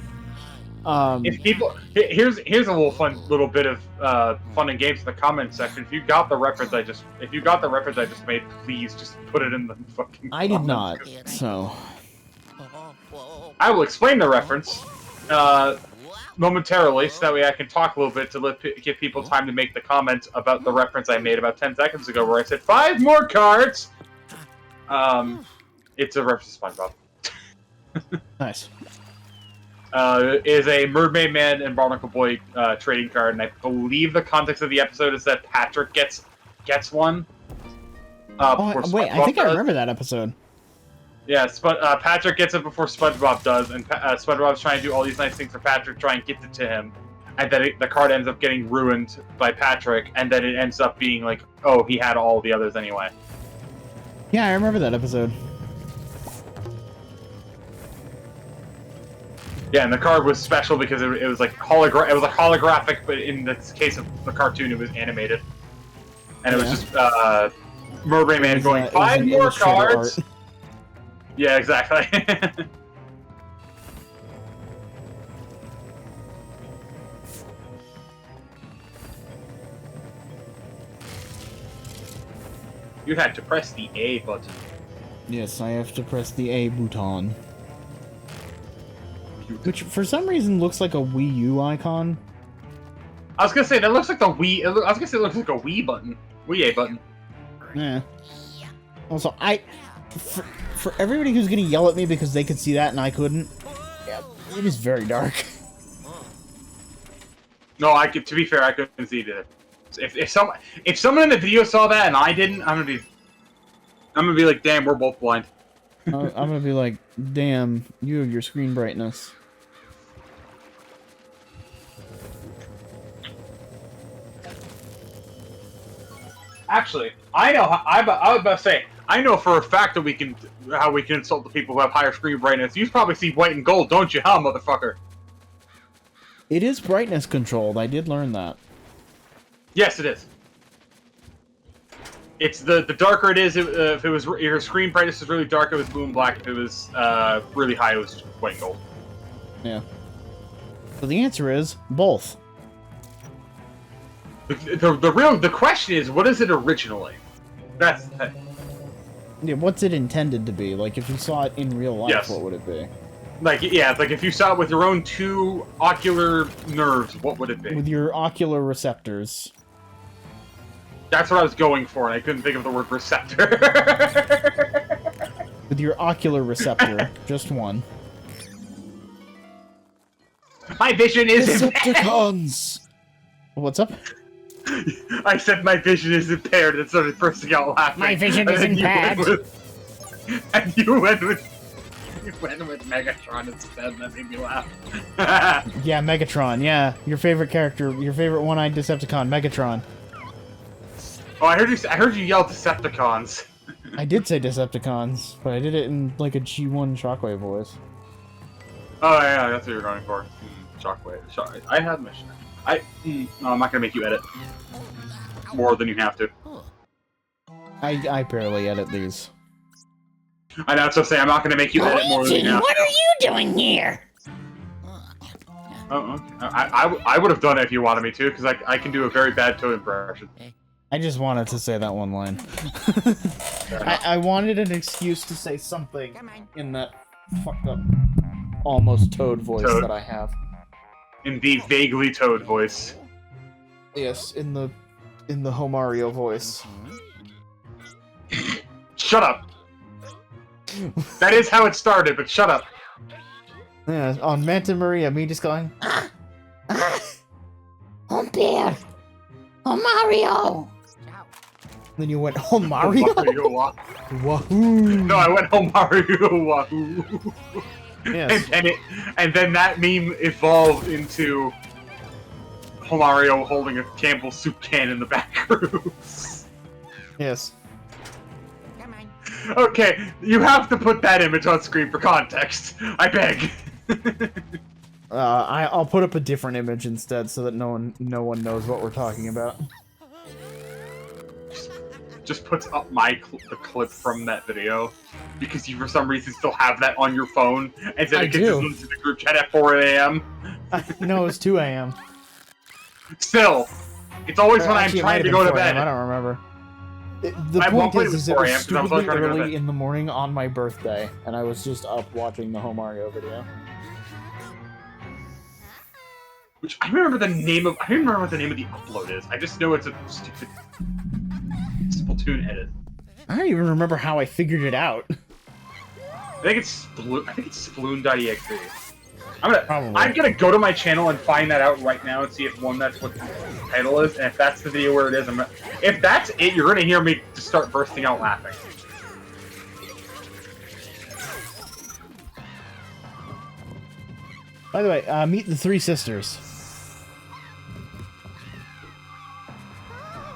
If people, here's a little bit of fun and games in the comments section. If you got the reference I just made, please just put it in the fucking. I did not. So. I will explain the reference momentarily, so that way I can talk a little bit to give people time to make the comments about the reference I made about 10 seconds ago, where I said 5 more cards. It's a reference to SpongeBob. Nice. Is a Mermaid Man and Barnacle Boy trading card, and I believe the context of the episode is that Patrick gets one. Wait, I think I remember that episode. Yeah, Patrick gets it before SpongeBob does, and SpongeBob's trying to do all these nice things for Patrick, try and get it to him, and then the card ends up getting ruined by Patrick, and then it ends up being like, oh, he had all the others anyway. Yeah, I remember that episode. Yeah, and the card was special because it was like holographic, but in the case of the cartoon, it was animated, and it was just Mermaid Man going 5 more cards. Art. Yeah, exactly. You had to press the A button. Yes, I have to press the A button. Which, for some reason, looks like a Wii U icon. I was gonna say, that looks like the Wii... I was gonna say it looks like a Wii button. Wii A button. Yeah. Also, for everybody who's gonna yell at me because they could see that and I couldn't, Yeah, it is very dark. No, to be fair, I couldn't see it. If someone in the video saw that and I didn't, I'm gonna be like, damn, we're both blind. I'm gonna be like, damn, you have your screen brightness. Actually, I know. I was about to say, I know for a fact that how we can insult the people who have higher screen brightness. You probably see white and gold, don't you, huh, motherfucker? It is brightness controlled. I did learn that. Yes, it is. It's the darker it is. If it was your screen brightness is really dark, it was blue and black. If it was really high, it was white and gold. Yeah. So the answer is both. The question is, what is it originally? That's the thing. Yeah, what's it intended to be? Like, if you saw it in real life, Yes. what would it be? Like, yeah, it's like if you saw it with your own two ocular nerves, what would it be? With your ocular receptors. That's what I was going for, and I couldn't think of the word receptor. With your ocular receptor. Just one. My vision is Decepticons! What's up? I said my vision is impaired and started bursting out laughing. My vision is impaired. And you went with Megatron instead, that made me laugh. Yeah, Megatron, yeah. Your favorite character, your favorite one-eyed Decepticon, Megatron. Oh, I heard you yell Decepticons. I did say Decepticons, but I did it in like a G1 Shockwave voice. Oh yeah, that's what you're going for. Shockwave. I had mission. No, I'm not gonna make you edit more than you have to. I barely edit these. I know, that's what I'm saying. I'm not gonna make you edit more than you have to. What are you doing here? Oh, okay. I would have done it if you wanted me to, because I can do a very bad Toad impression. I just wanted to say that one line. I wanted an excuse to say something in that fucked up, almost Toad voice that I have. In the vaguely Toad voice. Yes, in the Homario voice. Shut up! That is how it started, but shut up. Yeah, on Manta Maria, me just going, Oh, Bear! Oh, Mario! then you went, oh, Mario? Wahoo! No, I went, oh, Mario, wahoo! Yes. And then that meme evolved into Mario holding a Campbell's soup can in the back rooms. Yes. Okay, you have to put that image on screen for context. I beg. I'll put up a different image instead so that no one knows what we're talking about. Just puts up the clip from that video because you for some reason still have that on your phone and then it gets into the group chat at 4 a.m. No, it's 2 a.m. Still, it's always when I'm trying to go to bed. I don't remember. The point is it was stupidly early in the morning on my birthday, and I was just up watching the Mario video. Which I remember the name of. I don't remember what the name of the upload is. I just know it's a stupid Splatoon edit. I don't even remember how I figured it out. I think it's Sploon.exe. I'm gonna go to my channel and find that out right now and see if that's what the title is, and if that's the video where it is, if that's it, you're gonna hear me just start bursting out laughing. By the way, meet the three sisters.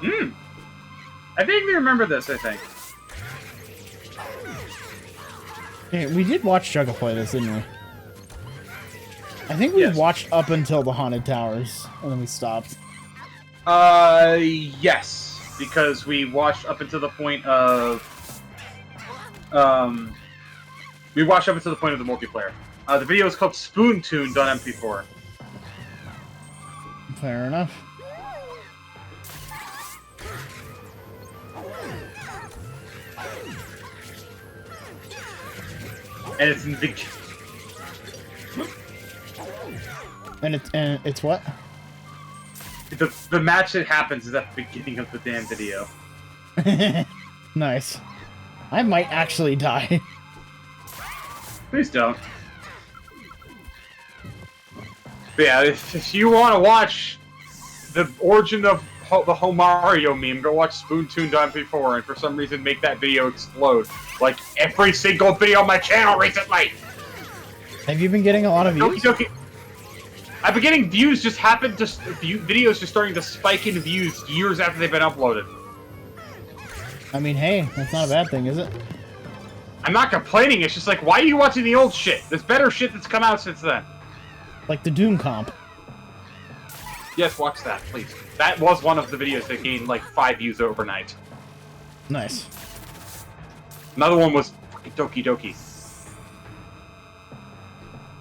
I vaguely remember this, I think. Okay, we did watch Chugga play this, didn't we? I think we watched up until the Haunted Towers, and then we stopped. Yes. Because we watched up until the point of... we watched up until the point of the multiplayer. The video is called Spoontuned on MP4. Fair enough. And it's in big... And it's what? The match that happens is at the beginning of the damn video. Nice. I might actually die. Please don't. But yeah, if you want to watch the origin of the whole Mario meme, go watch SpoonToon.before and for some reason make that video explode. Like every single video on my channel recently! Have you been getting a lot of views? I've been getting views, just videos just starting to spike in views years after they've been uploaded. I mean, hey, that's not a bad thing, is it? I'm not complaining, it's just like, why are you watching the old shit? There's better shit that's come out since then. Like the Doom comp. Yes, watch that, please. That was one of the videos that gained like 5 views overnight. Nice. Another one was fucking Doki Doki.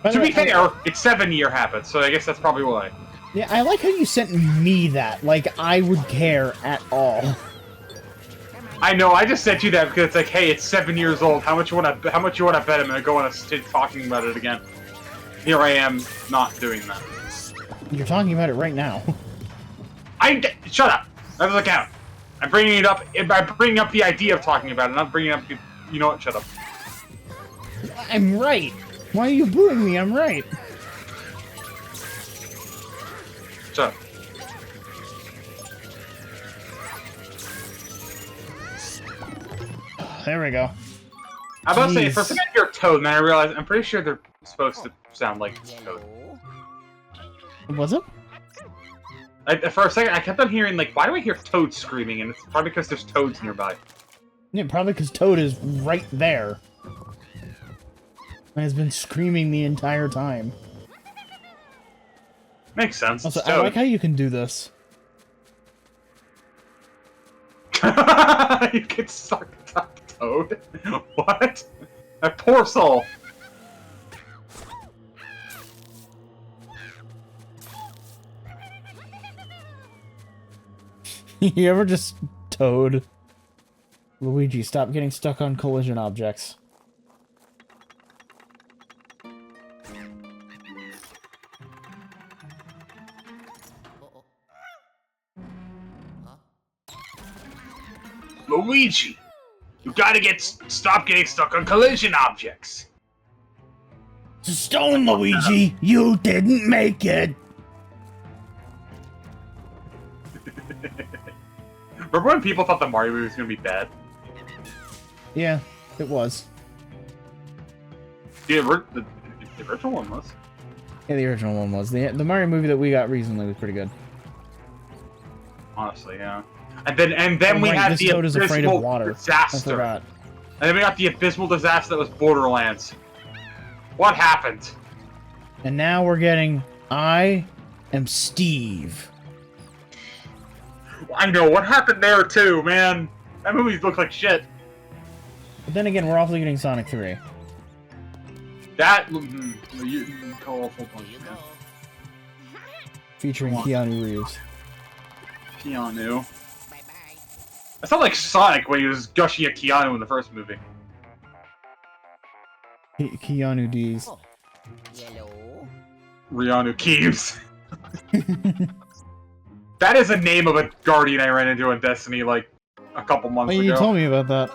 By the To way, be fair, it's 7-year habit, so I guess that's probably why. Yeah, I like how you sent me that. Like, I would care at all. I know, I just sent you that because it's like, hey, it's 7 years old. How much you wanna bet I'm gonna go on a stint talking about it again? Here I am, not doing that. You're talking about it right now. Shut up. That doesn't count. I'm bringing it up. I'm bringing up the idea of talking about it. Not bringing up. You know what? Shut up. I'm right. Why are you booing me? I'm right. Shut up. There we go. I was about to say, Jeez. for a second you're Toad, man, I realized I'm pretty sure they're supposed to sound like Toad. Was it? For a second, I kept on hearing, like, why do I hear Toad screaming? And it's probably because there's toads nearby. Yeah, probably because Toad is right there. And has been screaming the entire time. Makes sense. Also, It's I Toad. like how you can do this. You get sucked up, Toad. What? That poor soul. You ever just Toad? Luigi, stop getting stuck on collision objects. Luigi, you gotta stop getting stuck on collision objects. Stone, Luigi! You didn't make it! Remember when people thought the Mario movie was gonna be bad? Yeah, it was. The original one was. Yeah, the original one was. The Mario movie that we got recently was pretty good. Honestly, yeah. And then we right, had this the Toad is afraid of abysmal water. I disaster. forgot. And then we got the abysmal disaster that was Borderlands. What happened? And now we're getting I am Steve. I know, what happened there too, man? That movie looked like shit. But then again, we're also getting Sonic 3. That... you call a full bunch, man. Featuring Keanu Reeves. Keanu. That's not like Sonic when he was gushing at Keanu in the first movie. Keanu D's. Rihanna Keeves. That is a name of a guardian I ran into in Destiny like a couple months Oh, ago. you told me about that.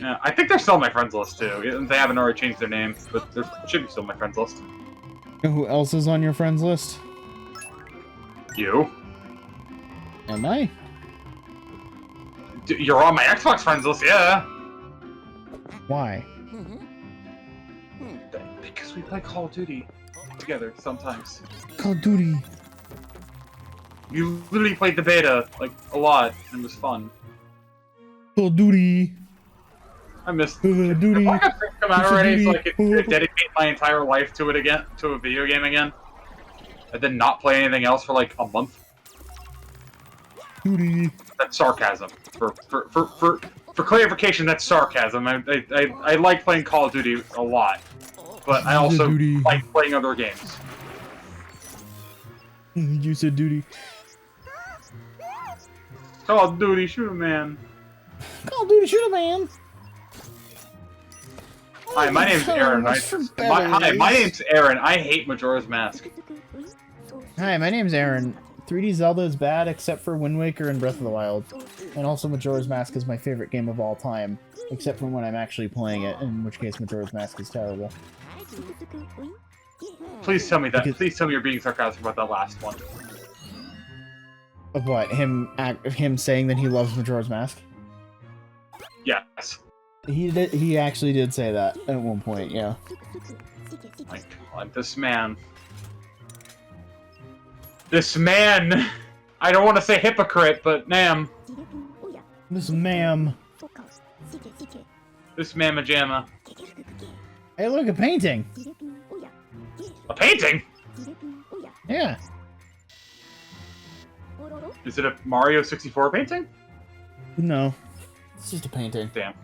Yeah, I think they're still on my friends list too. They haven't already changed their name, but they should be still on my friends list. And who else is on your friends list? You? Am I? You're on my Xbox friends list, yeah. Why? Because we play Call of Duty together sometimes. Call of Duty. You literally played the beta like a lot, and it was fun. Call of Duty. I missed. Duty. If I got things come out already, so I could Duty. dedicate my entire life to it again, to a video game again, and then not play anything else for like a month. Duty. That's sarcasm. For clarification, that's sarcasm. I like playing Call of Duty a lot, but I also Duty. like playing other games. You said duty. Call of Duty, shoot a man. Call of Duty, shoot a man. Hi, my name's Aaron. Hi, my name's Aaron. I hate Majora's Mask. Hi, my name's Aaron. 3D Zelda is bad except for Wind Waker and Breath of the Wild. And also Majora's Mask is my favorite game of all time. Except for when I'm actually playing it, in which case Majora's Mask is terrible. Please tell me that. Because- Please tell me you're being sarcastic about that last one. Of what? Him saying that he loves Majora's Mask? Yes. He actually did say that at one point, yeah. My God, this man. This man! I don't want to say hypocrite, but ma'am. This ma'am. This mamma jamma. Hey, look, a painting! A painting? Yeah. Is it a Mario 64 painting? No. It's just a painting. Damn.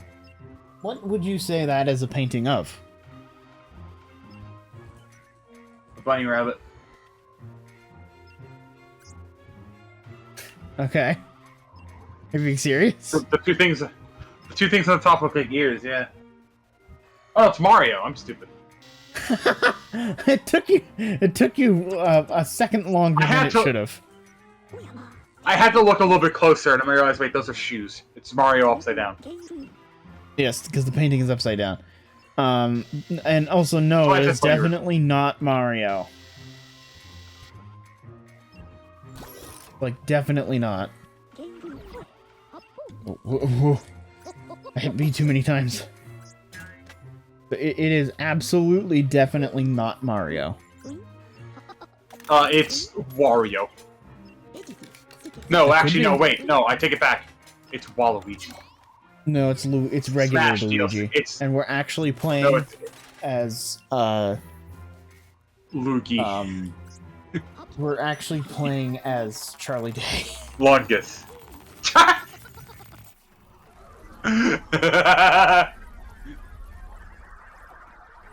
What would you say that is a painting of? A bunny rabbit. Okay. Are you being serious? The two things on the top look like ears, yeah. Oh, it's Mario. I'm stupid. It took you a second longer than it should have. I had to look a little bit closer, and I realized, wait, those are shoes. It's Mario upside down. Yes, because the painting is upside down. And also, no, Oh, I it's just thought you were- definitely not Mario. Like, definitely not. Whoa. I hit B too many times. But it is absolutely, definitely not Mario. It's Wario. No, actually, no, wait, no, I take it back. It's Waluigi. No, it's regular Smash Luigi. DLC. And we're actually playing No, it's as, Luigi. we're actually playing as Charlie Day. Longus.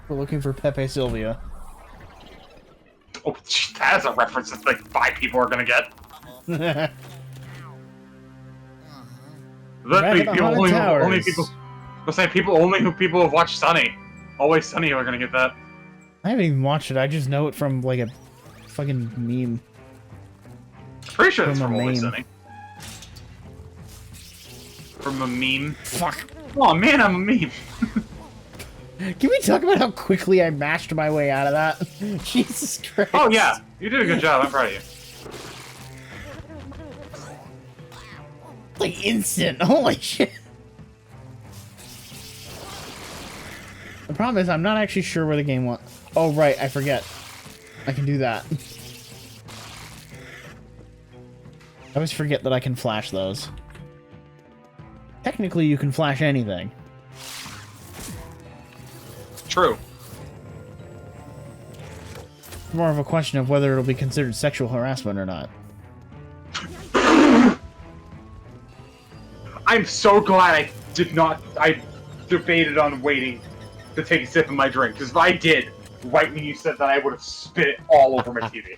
We're looking for Pepe Sylvia. Oh, that's a reference that like 5 people are gonna get. Back That at the people, Haunted only Towers. people. I'll say people who have watched Sunny. Always Sunny are gonna get that. I haven't even watched it. I just know it from like a fucking meme. Pretty sure it's From a from Always meme. Sunny. From a meme. Fuck. Oh man, I'm a meme. Can we talk about how quickly I mashed my way out of that? Jesus Christ. Oh yeah, you did a good job. I'm proud of you. Like instant. Holy shit. The problem is I'm not actually sure where the game went. Oh right, I forget. I can do that. I always forget that I can flash those. Technically, you can flash anything. True. It's more of a question of whether it'll be considered sexual harassment or not. I'm so glad I did not. I debated on waiting to take a sip of my drink, because if I did, right when you said that, I would have spit it all over my TV.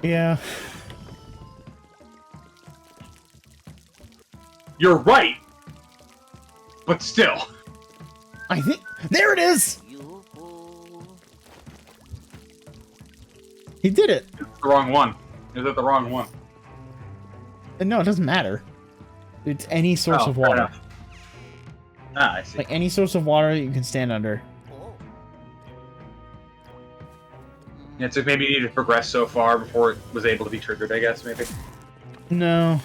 Yeah. You're right, but still. I think... There it is! He did it! It's the wrong one. Is it the wrong one? No, it doesn't matter. It's any source of fair water. enough. Ah, I see. Like, any source of water that you can stand under. Yeah, it's like maybe you need to progress so far before it was able to be triggered, I guess, maybe. No.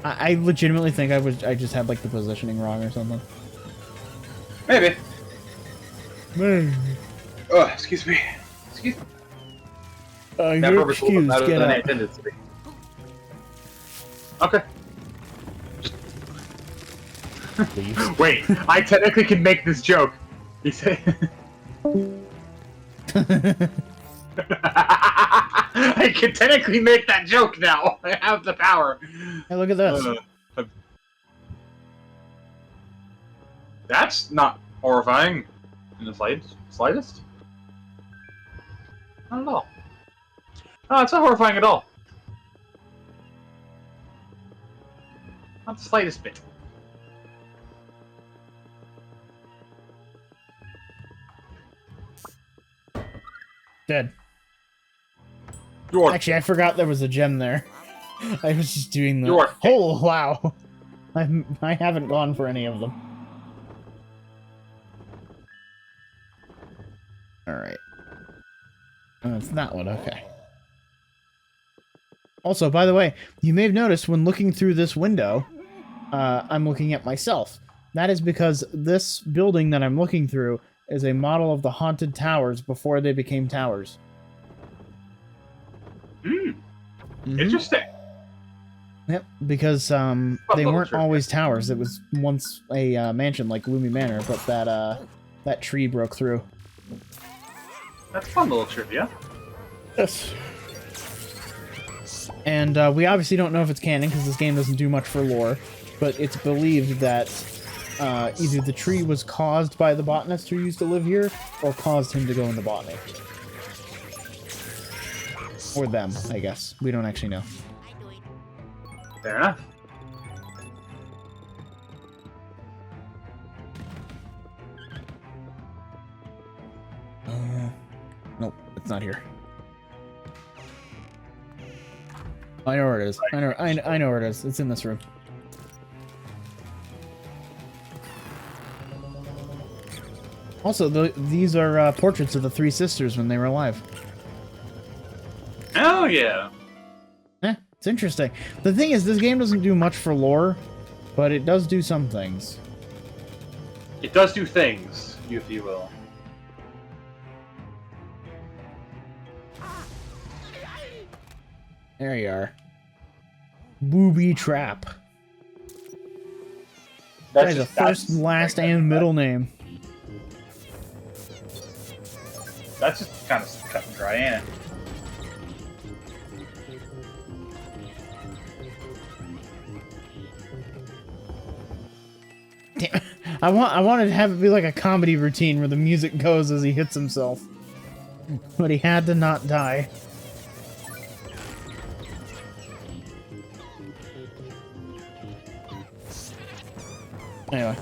I legitimately think I just had, like, the positioning wrong or something. Maybe. Man. Oh, excuse me. Excuse me. That You're rubber's a little excused, bit better get than I up. intended to be. Okay. Leave. Wait, I technically can make this joke. You say... I can technically make that joke now. I have the power. Hey, look at this. That's not horrifying in the slightest. Not at all. No, it's not horrifying at all. Not the slightest bit. Dead. You're Actually, I forgot there was a gem there. I was just doing the... You're- Oh, wow. I haven't gone for any of them. Alright. Oh, it's that one, okay. Also, by the way, you may have noticed when looking through this window, I'm looking at myself. That is because this building that I'm looking through is a model of the haunted towers before they became towers. Interesting. Yep, because they weren't always towers. It was once a mansion like Gloomy Manor, but that tree broke through. That's fun little trivia. Yes. And we obviously don't know if it's canon because this game doesn't do much for lore, but it's believed that either the tree was caused by the botanist who used to live here, or caused him to go into botany. Or them, I guess. We don't actually know. Fair enough. Nope, it's not here. I know where it is. I know where it is. It's in this room. Also, these are portraits of the three sisters when they were alive. Oh, yeah. It's interesting. The thing is, this game doesn't do much for lore, but it does do some things. It does do things, if you will. There you are. Booby Trap. That is a first, last, and middle name. That's just kind of cut and dry, ain't it? Damn. I wanted to have it be like a comedy routine where the music goes as he hits himself. But he had to not die. Anyway.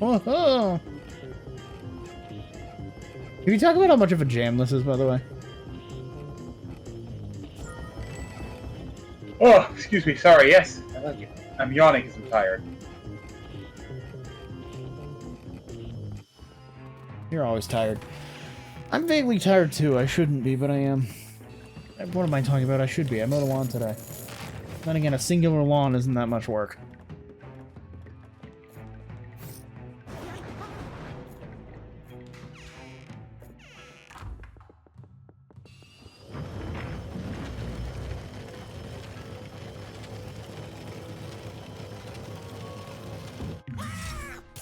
Oh. Can we talk about how much of a jam this is, by the way? Oh, excuse me. Sorry. Yes. I'm yawning because I'm tired. You're always tired. I'm vaguely tired too. I shouldn't be, but I am. What am I talking about? I should be. I mowed a lawn today. Then again, a singular lawn isn't that much work.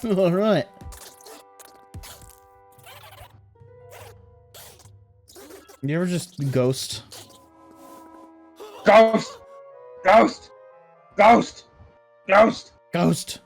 All right. You ever just ghost? Ghost! Ghost! Ghost! Ghost! Ghost!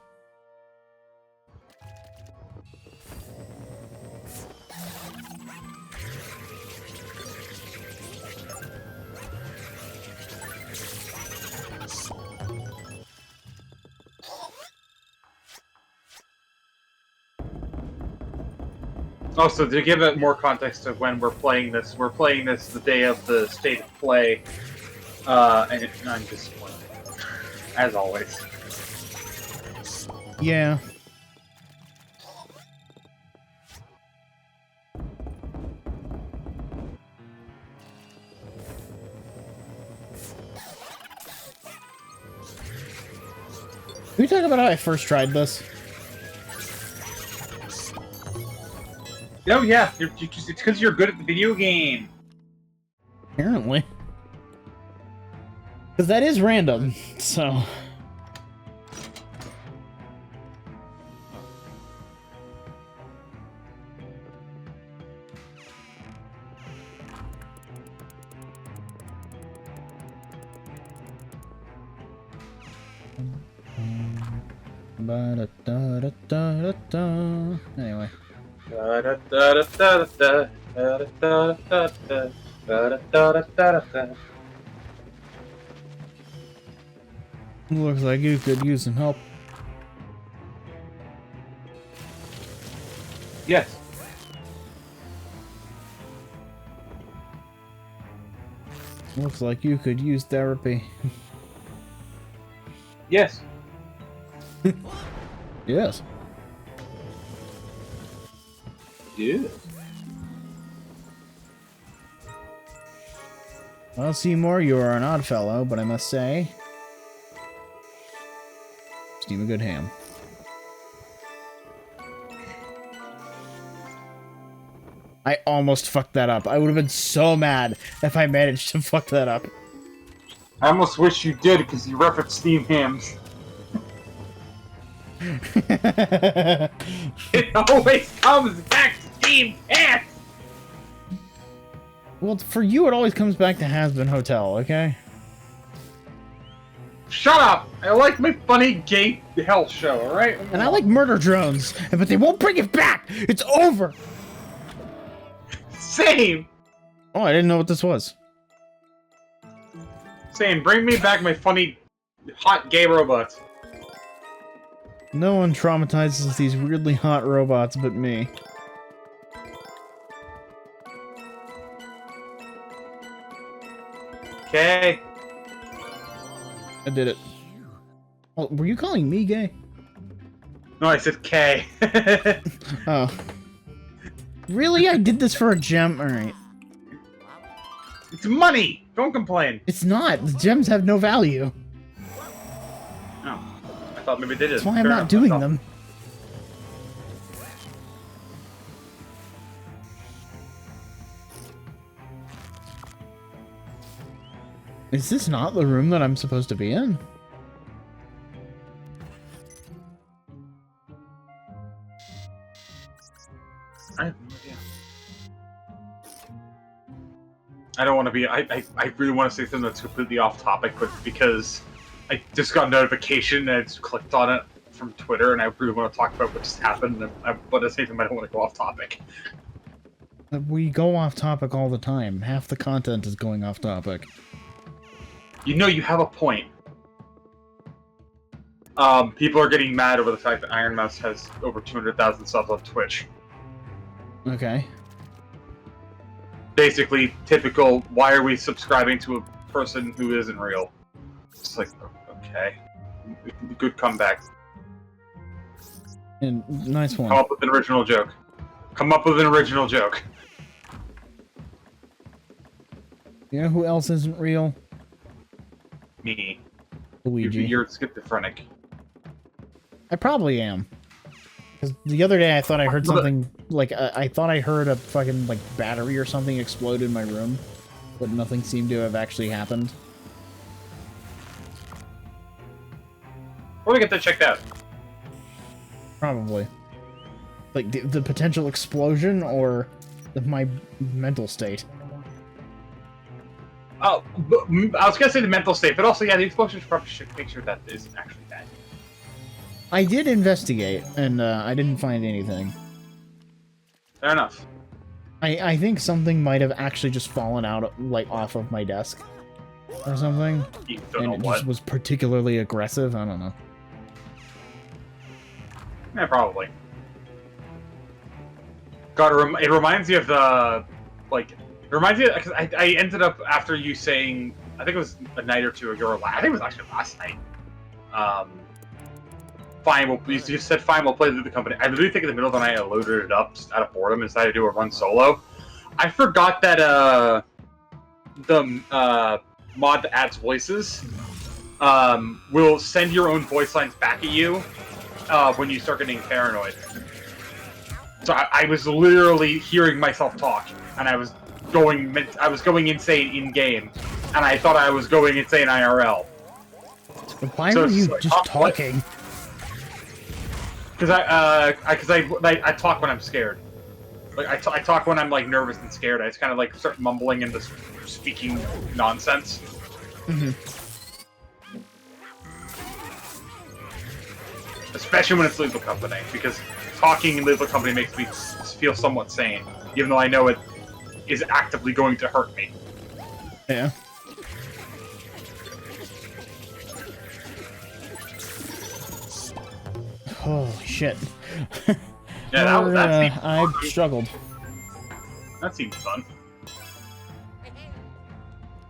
Also, to give it more context of when we're playing this the day of the state of play, and I'm disappointed, as always. Yeah. Can we talk about how I first tried this? Oh yeah, it's because you're good at the video game. Apparently. Because that is random, so... Anyway. Looks like you could use some help. Yes. Looks like you could use therapy. Yes. Yes. good. Well, Seymour, you are an odd fellow, but I must say, steam a good ham. I almost fucked that up. I would have been so mad if I managed to fuck that up. I almost wish you did, because you referenced steam hams. It always comes back to steam hams! Well, for you, it always comes back to Has-Been Hotel, okay? Shut up! I like my funny gay hell show, alright? And I like murder drones, but they won't bring it back! It's over! Same! Oh, I didn't know what this was. Same, bring me back my funny, hot gay robots. No one traumatizes these weirdly hot robots but me. Okay. I did it. Oh, were you calling me gay? No, I said K. Oh. Really? I did this for a gem? Alright. It's money! Don't complain. It's not. The gems have no value. Oh. I thought maybe they did. That's why I'm not doing them. Is this not the room that I'm supposed to be in? I have no idea. I don't want to be. I really want to say something that's completely off topic, but because I just got a notification and I just clicked on it from Twitter, and I really want to talk about what just happened, but at the same time, I don't want to go off topic. We go off topic all the time. Half the content is going off topic. You know, you have a point. People are getting mad over the fact that Iron Mouse has over 200,000 subs on Twitch. Okay. Basically, typical, why are we subscribing to a person who isn't real? It's like, okay. Good comeback. And nice one. Come up with an original joke. Come up with an original joke. You know who else isn't real? Me. Luigi. You're schizophrenic. I probably am. Because the other day I thought I heard something, like, I thought I heard a fucking, like, battery or something explode in my room, but nothing seemed to have actually happened. We're gonna get that checked out. Probably. Like, the potential explosion or my mental state. Oh, I was gonna say the mental state, but also, yeah, the explosion probably should make sure that isn't actually bad. I did investigate, and I didn't find anything. Fair enough. I think something might have actually just fallen out, like, off of my desk. Or something. You don't And know it what. just was particularly aggressive, I don't know. Yeah, probably. God, it reminds me of the, like, it reminds me, because I ended up, after you saying, I think it was a night or two ago, or I think it was actually last night, fine, you just said, fine, we'll play through the company. I literally think in the middle of the night I loaded it up just out of boredom and decided to do a run solo. I forgot that, the mod that adds voices, will send your own voice lines back at you, when you start getting paranoid. So I was literally hearing myself talk, and I was going insane in game, and I thought I was going insane IRL. Why were you just talking? Because I talk when I'm scared. Like I talk when I'm like nervous and scared. I just kind of like start mumbling and just speaking nonsense. Mm-hmm. Especially when it's Lethal Company, because talking in Lethal Company makes me feel somewhat sane, even though I know it is actively going to hurt me. Yeah. Holy shit. Yeah, I struggled. That seems fun.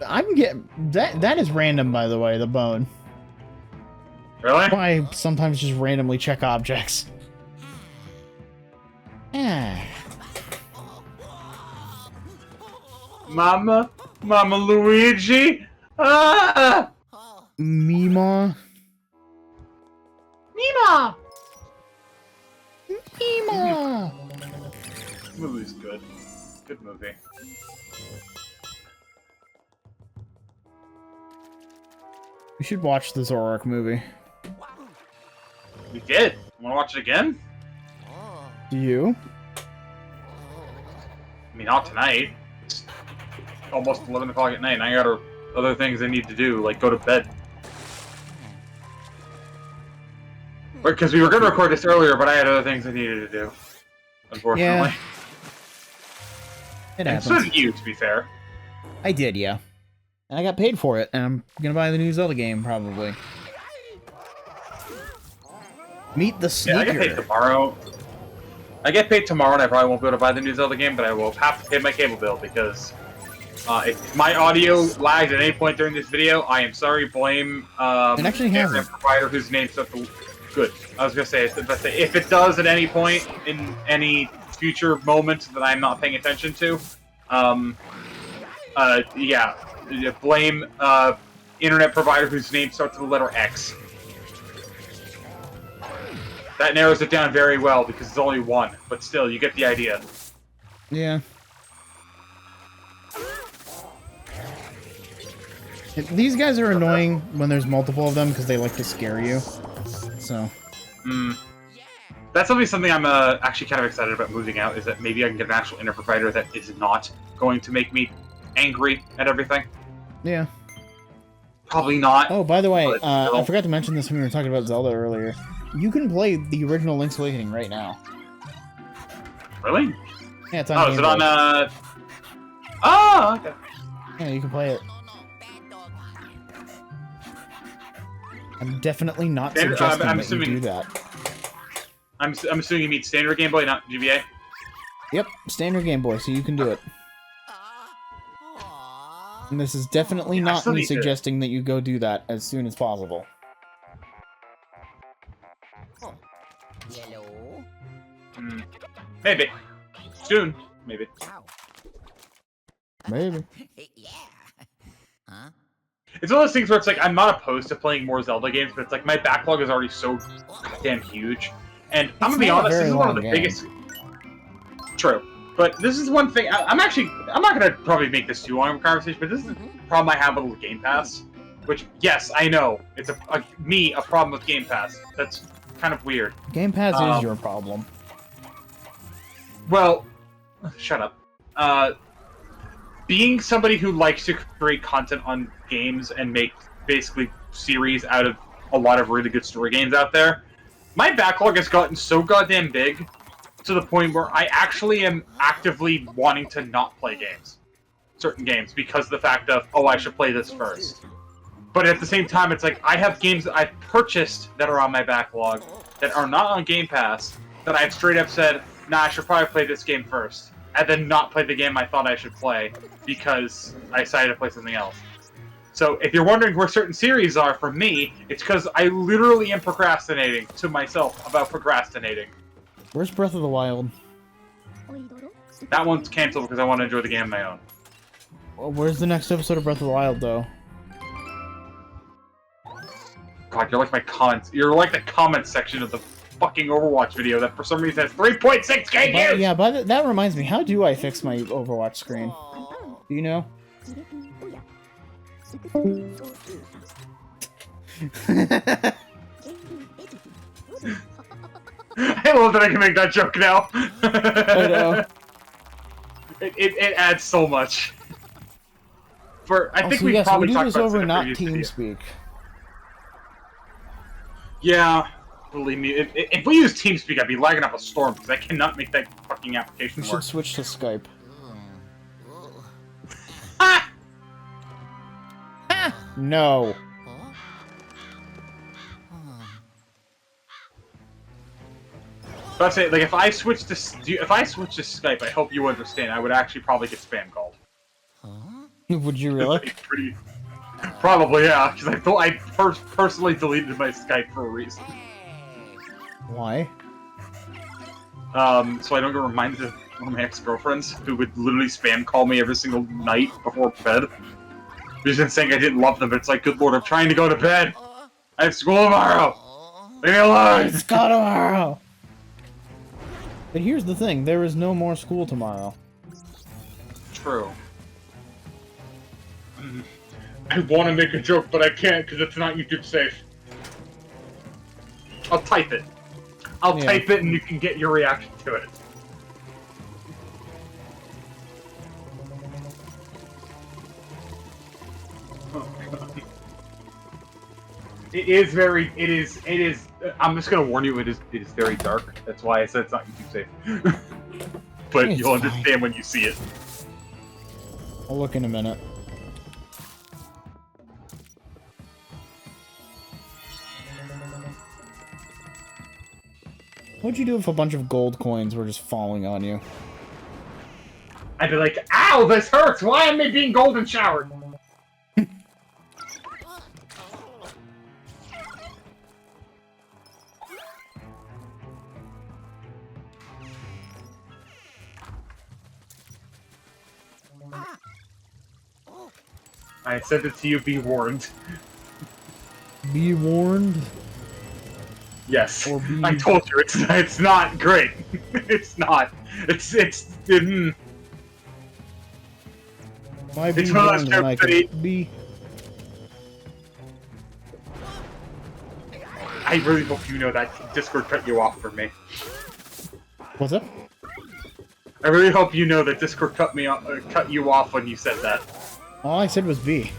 I'm getting that is random, by the way, the bone. Really? I sometimes just randomly check objects. Ah. Mama Luigi. Ah! Mima. Mima. Mima. Movie's good. Good movie. We should watch the Zoroark movie. We did. Want to watch it again? Do you? I mean, not tonight. It's almost 11 o'clock at night, and I got other things I need to do, like go to bed. Because we were going to record this earlier, but I had other things I needed to do. Unfortunately. Yeah. It And so happens. did you, to be fair. I did, yeah. And I got paid for it, and I'm gonna buy the new Zelda game, probably. Meet the Yeah, I get paid Sneaker. tomorrow. I get paid tomorrow, and I probably won't be able to buy the new Zelda game, but I will have to pay my cable bill, because if my audio lags at any point during this video, I am sorry, blame It actually the hasn't. internet provider whose name's up to... Good. I was gonna say, if it does at any point in any future moment that I'm not paying attention to, yeah, blame internet provider whose name starts with the letter X. That narrows it down very well because it's only one, but still, you get the idea. Yeah. These guys are annoying when there's multiple of them because they like to scare you. So. That's something I'm actually kind of excited about moving out, is that maybe I can get an actual internet provider that is not going to make me angry at everything. Yeah. Probably not. Oh, by the way, But I still. forgot to mention this when we were talking about Zelda earlier. You can play the original Link's Awakening right now. Really? Yeah, it's on Oh, Game is it Boy. on, Oh, okay. Yeah, you can play it. I'm definitely not Standard- suggesting I'm that you assuming- do that. I'm assuming you mean standard Game Boy, not GBA? Yep, standard Game Boy, so you can do it. And this is definitely I not still me need to- suggesting that you go do that as soon as possible. Yellow. Maybe. Soon. Maybe. Maybe. Yeah. Huh? It's one of those things where it's like, I'm not opposed to playing more Zelda games, but it's like, my backlog is already so goddamn huge. And I'm gonna be not a honest, this very is one of long the game. biggest... True. But this is one thing, I'm not gonna probably make this too long of a conversation, but this is the problem I have with Game Pass. Which, yes, I know, it's a problem with Game Pass. That's kind of weird. Game Pass is your problem. Well, shut up. Being somebody who likes to create content on games and make basically series out of a lot of really good story games out there, my backlog has gotten so goddamn big to the point where I actually am actively wanting to not play games. Certain games, because of the fact of, oh, I should play this first. But at the same time, it's like, I have games that I've purchased that are on my backlog that are not on Game Pass that I've straight up said, nah, I should probably play this game first. And then not play the game I thought I should play because I decided to play something else. So if you're wondering where certain series are for me, it's because I literally am procrastinating to myself about procrastinating. Where's Breath of the Wild? That one's canceled because I want to enjoy the game on my own. Well, where's the next episode of Breath of the Wild, though? God, you're like my comments. You're like the comments section of the fucking Overwatch video that for some reason has 3.6k views! Yeah, that reminds me, how do I fix my Overwatch screen? Do you know? I love that I can make that joke now. I know. It adds so much. I think Also, we yes, probably we do talked this about over this in a not previous video. TeamSpeak. Yeah, believe me. If we use TeamSpeak, I'd be lagging up a storm because I cannot make that fucking application We should work. switch to Skype. Ah! No. But I'd say, like, if I switch to Skype, I hope you understand. I would actually probably get spam called. Would you really? Like, pretty. Probably, yeah, because I personally deleted my Skype for a reason. Why? So I don't get reminded of one of my ex-girlfriends who would literally spam call me every single night before bed. She's been saying I didn't love them, but it's like, good lord, I'm trying to go to bed. I have school tomorrow. Leave me alone. Let's go tomorrow. But here's the thing: there is no more school tomorrow. True. I want to make a joke, but I can't because it's not YouTube safe. I'll type it. I'll type it and you can get your reaction to it. Oh, God. It is, I'm just gonna warn you, it is very dark. That's why I said it's not YouTube safe. But you'll understand when you see it. I'll look in a minute. What'd you do if a bunch of gold coins were just falling on you? I'd be like, ow, this hurts! Why am I being golden showered? I said it to you, be warned. Be warned? Yes. Or be... I told you, it's not great. It's not. It's Why be it's one of those warned when I jokes that could be... I really hope you know that Discord cut you off for me. What's up? I really hope you know that Discord cut you off when you said that. All I said was B.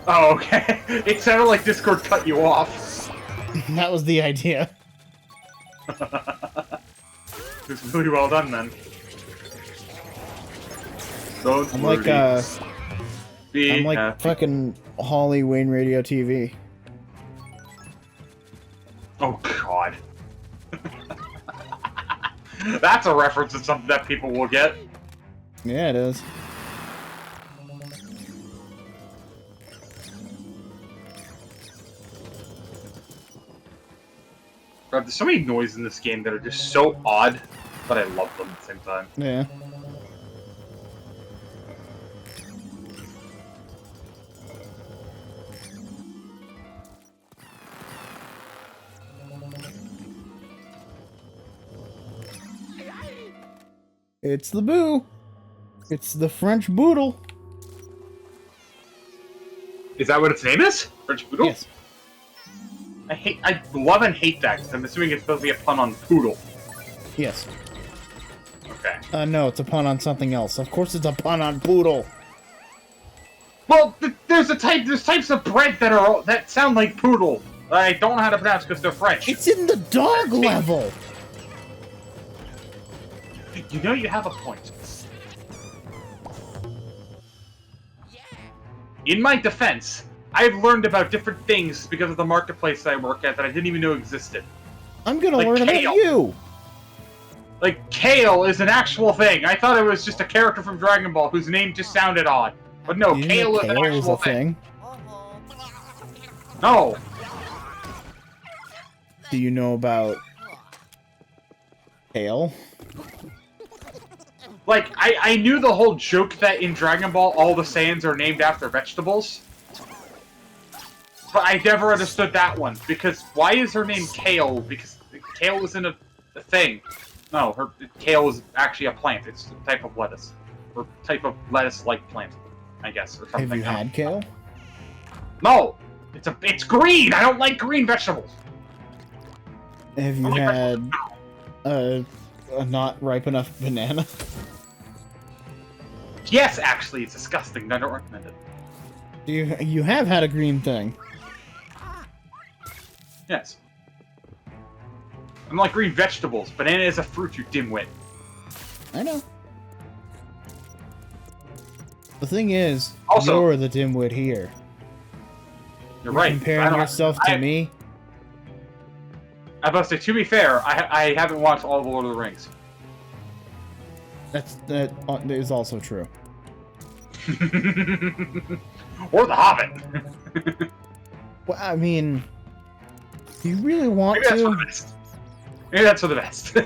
Oh, okay. It sounded like Discord cut you off. That was the idea. It was really well done, then. Don't I'm worry. like, Be I'm like happy. fucking Holly Wayne Radio TV. Oh, God. That's a reference to something that people will get. Yeah, it is. God, there's so many noises in this game that are just so odd, but I love them at the same time. Yeah. It's the boo. It's the French Boodle. Is that what its name is? French Poodle? Yes. I love and hate that, because I'm assuming it's supposed to be a pun on poodle. Yes. Okay. No, it's a pun on something else. Of course it's a pun on poodle. Well, there's types of bread that sound like poodle. I don't know how to pronounce because they're French. It's in the dog level. You know you have a point. In my defense, I've learned about different things because of the marketplace that I work at that I didn't even know existed. I'm gonna Like learn kale. about you. Like, Kale is an actual thing. I thought it was just a character from Dragon Ball whose name just sounded odd. But no, You Kale know is an kale is actual a thing. No. Do you know about kale? Like, I knew the whole joke that in Dragon Ball all the Saiyans are named after vegetables. But I never understood that one, because why is her name Kale? Because Kale isn't a thing. No, kale is actually a plant. It's a type of lettuce. Or type of lettuce-like plant, I guess, or something. Have you had kale? No! It's green! I don't like green vegetables! Have you Only had a not ripe enough banana? Yes, actually, it's disgusting. I don't recommend it. You have had a green thing. Yes. I don't like green vegetables. Banana is a fruit, you dimwit. I know. The thing is, Also- you're the dimwit here. You're right. Comparing yourself to me. I must say, to be fair, I haven't watched all of the Lord of the Rings. That is also true. Or The Hobbit. Well, I mean, do you really want Maybe that's for to? the best. Maybe that's for the best.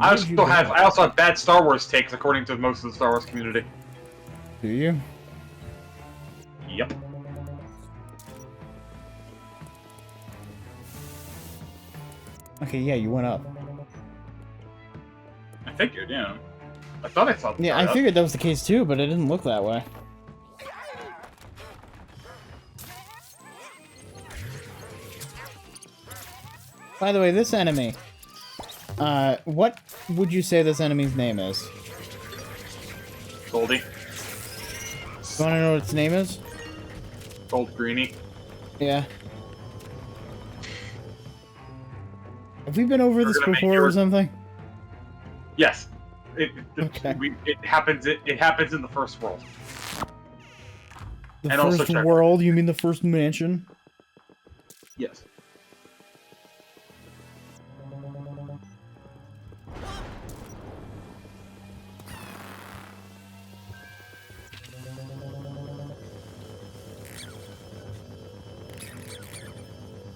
I also have bad Star Wars takes, according to most of the Star Wars community. Do you? Yep. Okay, yeah, you went up. I figured, yeah. I thought I saw the Yeah, I figured that was the case too, but it didn't look that way. By the way, this enemy, what would you say this enemy's name is? Goldie. You wanna know what its name is? Gold Greenie. Yeah. Have we been over this gonna make before or something? Yes. Okay. It happens in the first world. The And also first check- world? You mean the first mansion? Yes.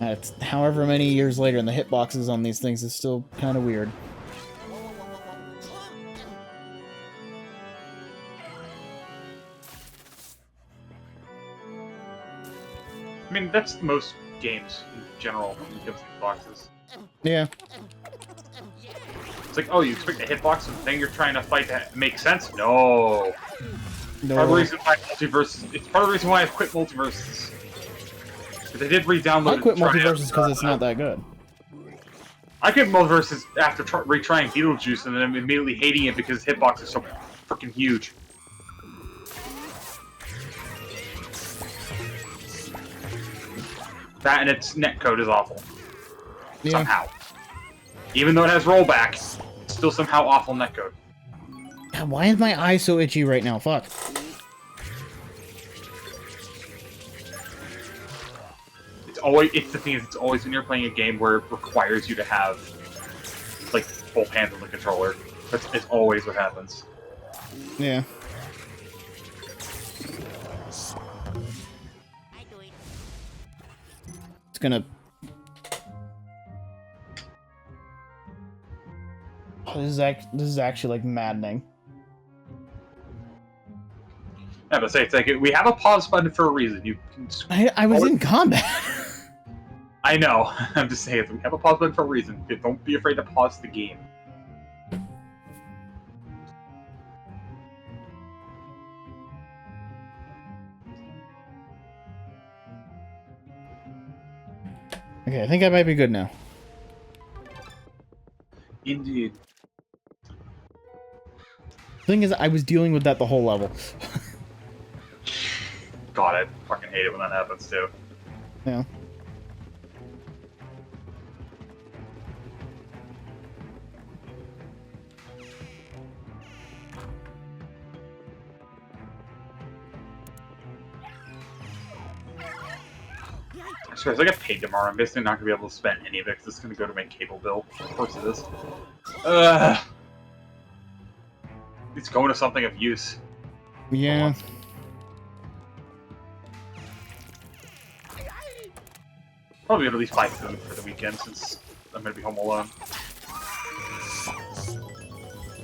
It's however many years later, and the hitboxes on these things is still kind of weird. I mean, that's most games in general when it comes to boxes. Yeah. It's like, oh, you expect a hitbox of the thing you're trying to fight to make sense? No. No. Part of the reason why it's part of the reason why I quit multiverses. Because I did re-download I quit it to try out, multiverses because it's not that good. I quit multiverses after retrying Beetlejuice and then immediately hating it because hitbox is so freaking huge. That and its netcode is awful. Yeah. Somehow. Even though it has rollback, it's still somehow awful netcode. God, why is my eye so itchy right now? Fuck. It's the thing is, it's always when you're playing a game where it requires you to have, like, both hands on the controller. It's always what happens. Yeah. It's gonna... Oh, this is actually, like, maddening. Yeah, but say it's like, we have a pause button for a reason. You can... I was in combat! I know. I'm just saying, we have a pause button for a reason. Don't be afraid to pause the game. Okay, I think I might be good now. Indeed. Thing is, I was dealing with that the whole level. God, I fucking hate it when that happens, too. Yeah. I swear, as I get paid tomorrow, I'm basically not going to be able to spend any of it because it's going to go to my cable bill. Of course it is. It's going to something of use. Yeah. Probably at least buy food for the weekend since I'm going to be home alone.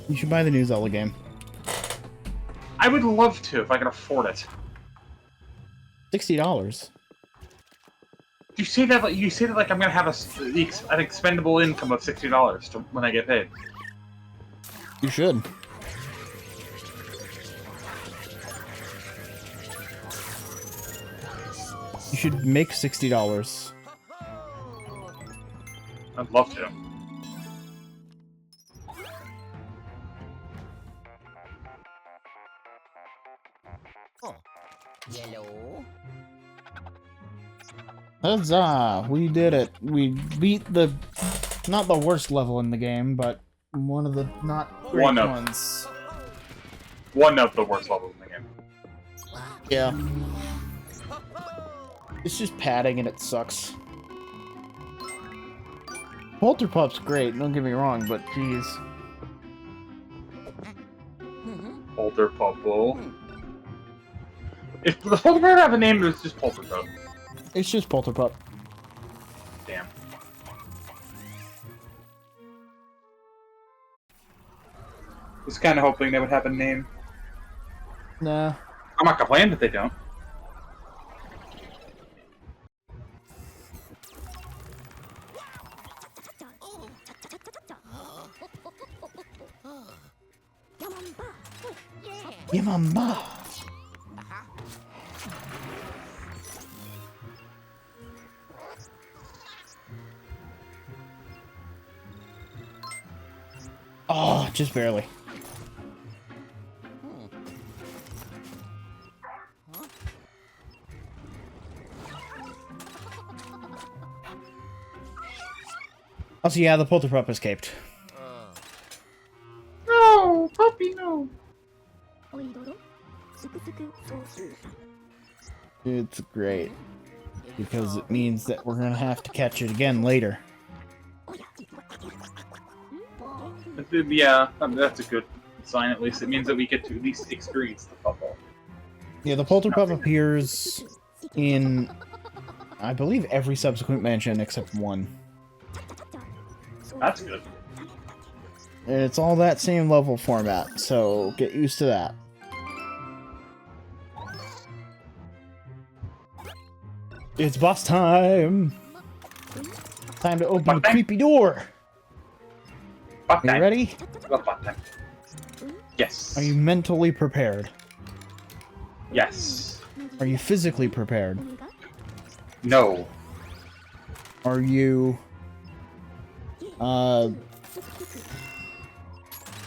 You should buy the new Zelda game. I would love to if I can afford it. $60. You say that like I'm gonna have an expendable income of $60 when I get paid. You should. You should make $60. I'd love to. Oh, yellow. Huzzah! We did it. We beat the... not the worst level in the game, but one of the not great ones. One of the worst levels in the game. Yeah. It's just padding and it sucks. Polterpup's great, don't get me wrong, but jeez. Polterpup. If the Polterpup have a name, it's just Polterpup. It's just Polterpup. Damn. Was kind of hoping they would have a name. Nah. I'm not complaining that they don't. Yamamba. Oh, just barely. Also, yeah, the polterpup escaped. No, puppy, no. It's great. Because it means that we're gonna have to catch it again later. Yeah, that's a good sign at least. It means that we get to at least experience the puzzle. Yeah, the polterpup appears in, I believe, every subsequent mansion except one. That's good. It's all that same level format, so get used to that. It's boss time! Time to open the creepy door! Fuck Are you time. ready? Well, fuck time. Yes. Are you mentally prepared? Yes. Are you physically prepared? No. Are you...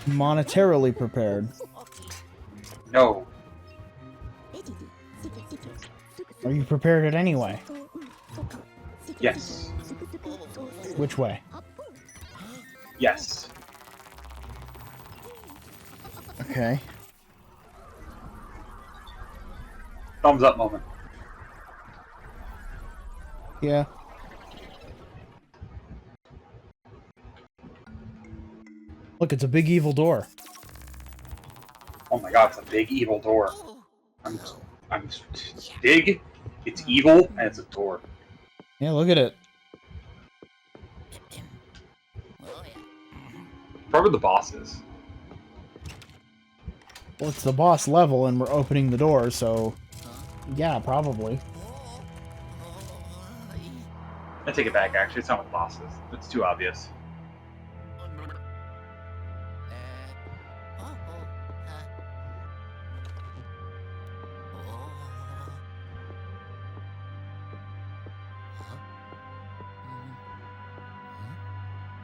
monetarily prepared? No. Are you prepared at any way? Yes. Which way? Yes. Okay. Thumbs up moment. Yeah. Look, it's a big evil door. Oh my god, it's a big evil door. I'm it's big, it's evil, and it's a door. Yeah, look at it. Probably the bosses. Well, it's the boss level, and we're opening the door, so... Yeah, probably. I take it back, actually. It's not with bosses. It's too obvious.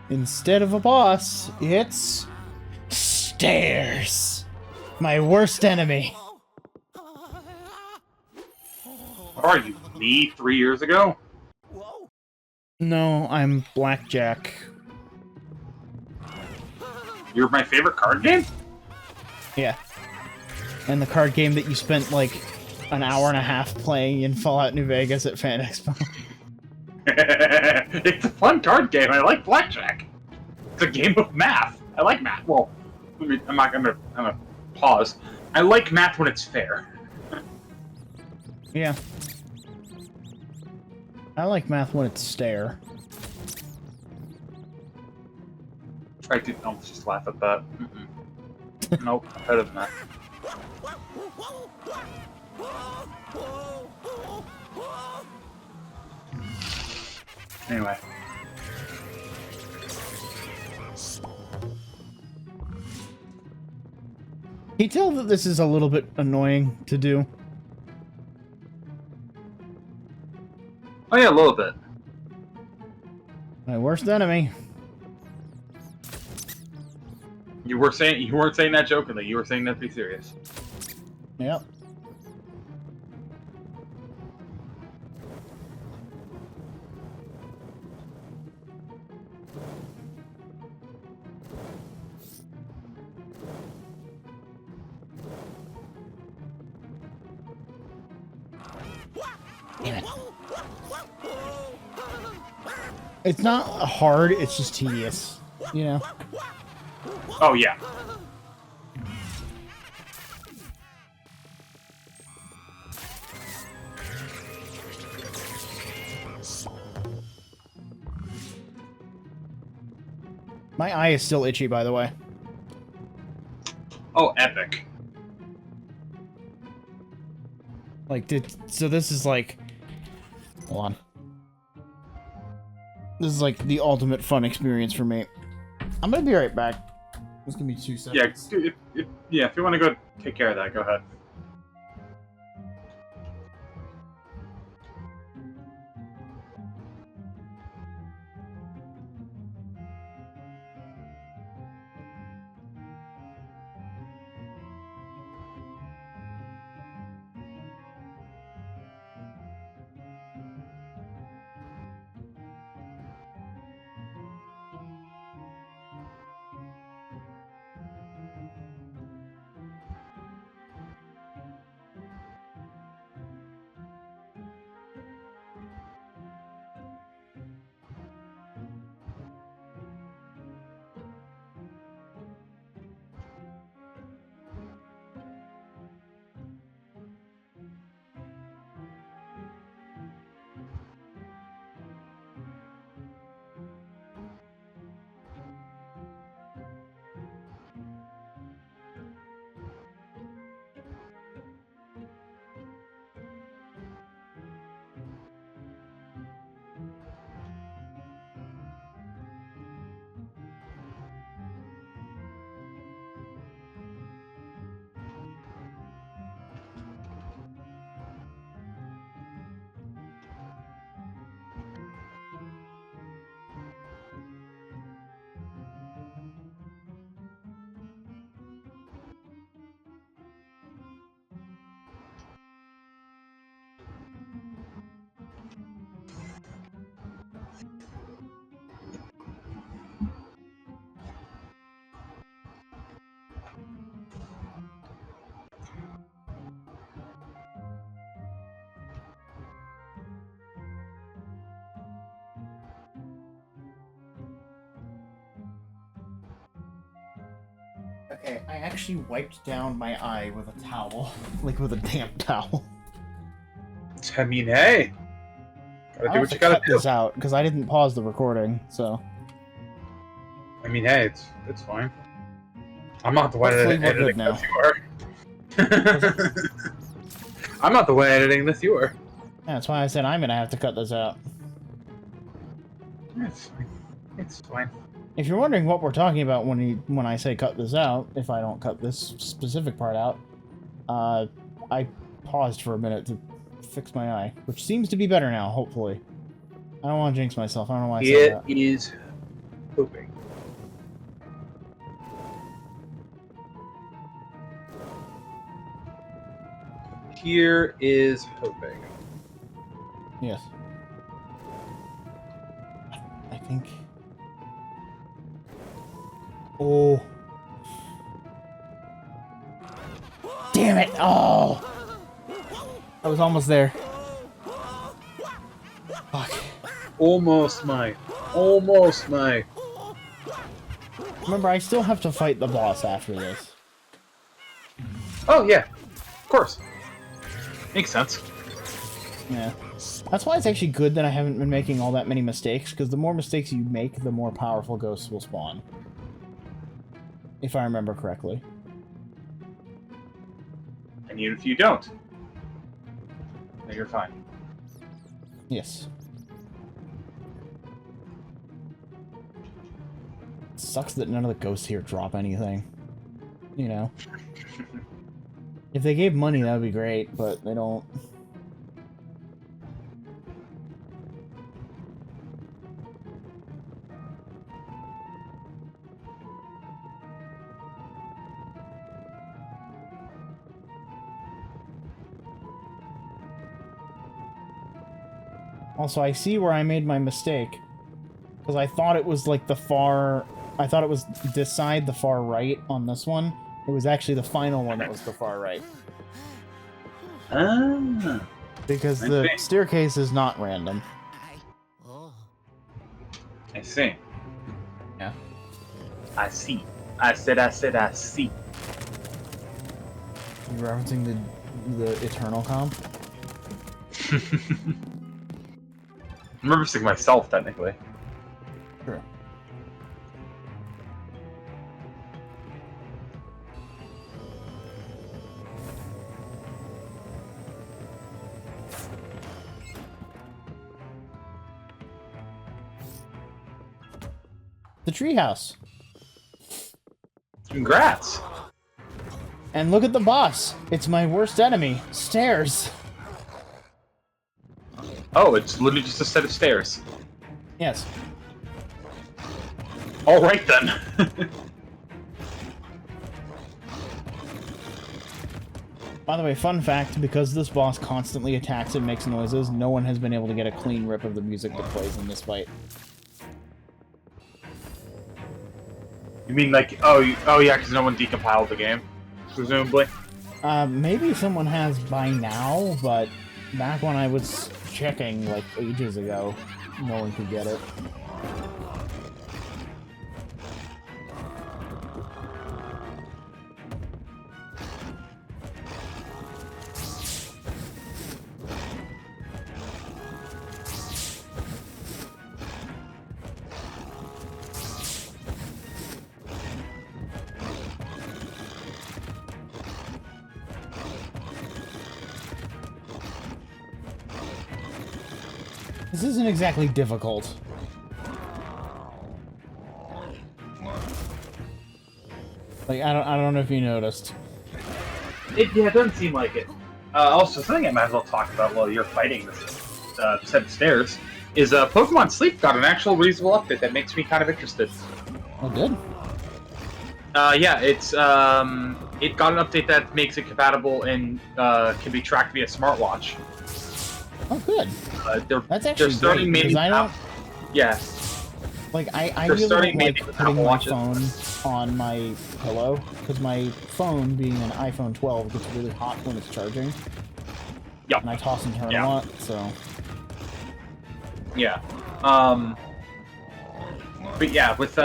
Instead of a boss, it's... stairs! My worst enemy. Are you me 3 years ago? No, I'm Blackjack. You're my favorite card game? Yeah. And the card game that you spent, like, an hour and a half playing in Fallout New Vegas at Fan Expo. It's a fun card game. I like blackjack. It's a game of math. I like math. Well, I'm gonna pause. I like math when it's fair. Yeah. I like math when it's stare. I did almost just laugh at that. Nope, I'm better than that. Anyway. Can you tell that this is a little bit annoying to do? Oh yeah, a little bit. My worst enemy. You weren't saying that jokingly. You were saying that to be serious. Yep. Damn it. It's not hard, it's just tedious, you know? Oh yeah. My eye is still itchy, by the way. Oh, epic. Like, so this is like... Hold on. This is like the ultimate fun experience for me. I'm gonna be right back. It's gonna be 2 seconds. Yeah, if you want to go take care of that, go ahead. Okay, I actually wiped down my eye with a towel. Like with a damp towel. I mean, hey. Gotta do what you gotta cut this out, because I didn't pause the recording, so... I mean, hey, it's fine. I'm not the one editing this, you are. I'm not the one editing this, you are. Yeah, that's why I said I'm gonna have to cut this out. It's fine. It's fine. If you're wondering what we're talking about when I say cut this out, if I don't cut this specific part out, I paused for a minute to fix my eye, which seems to be better now, hopefully. I don't want to jinx myself. I don't know why I said that. It is pooping. Here is hoping. Yes. I think... Oh. Damn it! Oh! I was almost there. Fuck. Almost, mate. Almost, mate. Remember, I still have to fight the boss after this. Oh, yeah. Of course. Makes sense. Yeah. That's why it's actually good that I haven't been making all that many mistakes, because the more mistakes you make, the more powerful ghosts will spawn. If I remember correctly. And even if you don't, then you're fine. Yes. It sucks that none of the ghosts here drop anything. You know? If they gave money, that would be great, but they don't. Also, I see where I made my mistake. Because I thought it was like the far... I thought it was this side, the far right on this one. It was actually the final one that was the far right. Ah. Because the staircase is not random. I see. Yeah. I see. I said, I see. You referencing the Eternal comp? I'm referencing myself, technically. Sure. The treehouse. Congrats. And look at the boss. It's my worst enemy. Stairs. Oh, it's literally just a set of stairs. Yes. All right then. By the way, fun fact, because this boss constantly attacks and makes noises, no one has been able to get a clean rip of the music that plays in this fight. You mean like, oh yeah, because no one decompiled the game, presumably? Maybe someone has by now, but back when I was checking, like, ages ago, no one could get it. This isn't exactly difficult. Like, I don't know if you noticed. Yeah, it doesn't seem like it. Also, something I might as well talk about while you're fighting this set of stairs is Pokemon Sleep got an actual reasonable update that makes me kind of interested. Oh, good. Yeah, it got an update that makes it compatible and can be tracked via smartwatch. Oh, good. They're That's actually starting great, maybe because I don't... Yeah. Like, I They're really starting don't like maybe with putting Apple my Watches. phone on my pillow, because my phone, being an iPhone 12, gets really hot when it's charging. Yep. And I toss and turn Yeah. a lot, so... Yeah. But yeah, with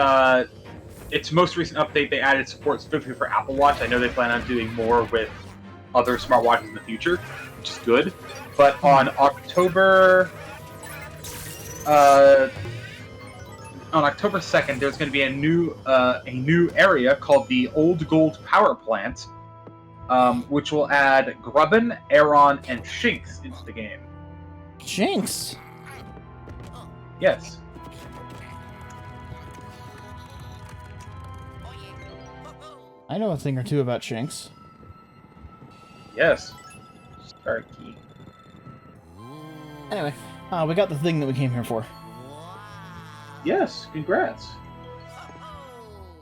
its most recent update, they added support specifically for Apple Watch. I know they plan on doing more with other smartwatches in the future, which is good. But on October 2nd, there's going to be a new area called the Old Gold Power Plant, which will add Grubbin, Aeron, and Shinx into the game. Jinx! Yes. I know a thing or two about Shinx. Yes. Sparky. Anyway, we got the thing that we came here for. Yes, congrats.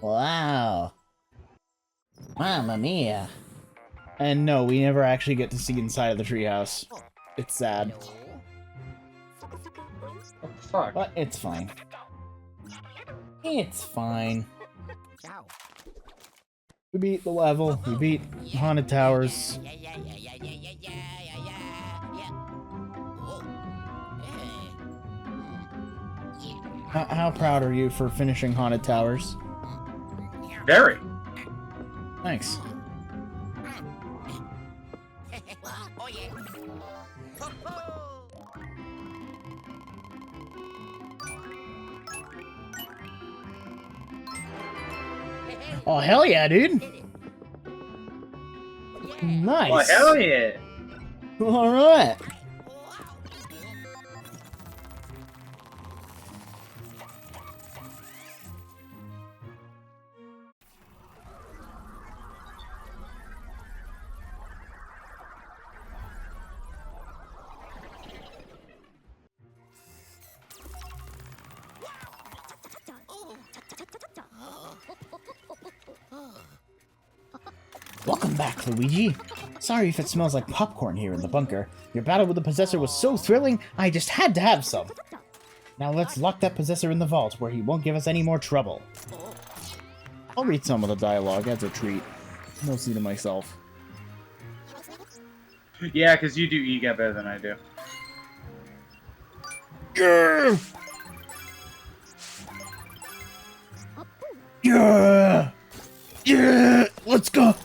Wow. Mamma mia. And no, we never actually get to see inside of the treehouse. It's sad. What the fuck? But it's fine. It's fine. We beat the level, we beat Haunted Towers. How proud are you for finishing Haunted Towers? Very. Thanks. Oh, hell yeah, dude! Nice! Oh, hell yeah! Alright! Welcome back, Luigi. Sorry if it smells like popcorn here in the bunker. Your battle with the Possessor was so thrilling, I just had to have some. Now let's lock that Possessor in the vault, where he won't give us any more trouble. I'll read some of the dialogue as a treat. Mostly to myself. Yeah, because you do EGAT better than I do. Yeah! Yeah! Yeah! Let's go!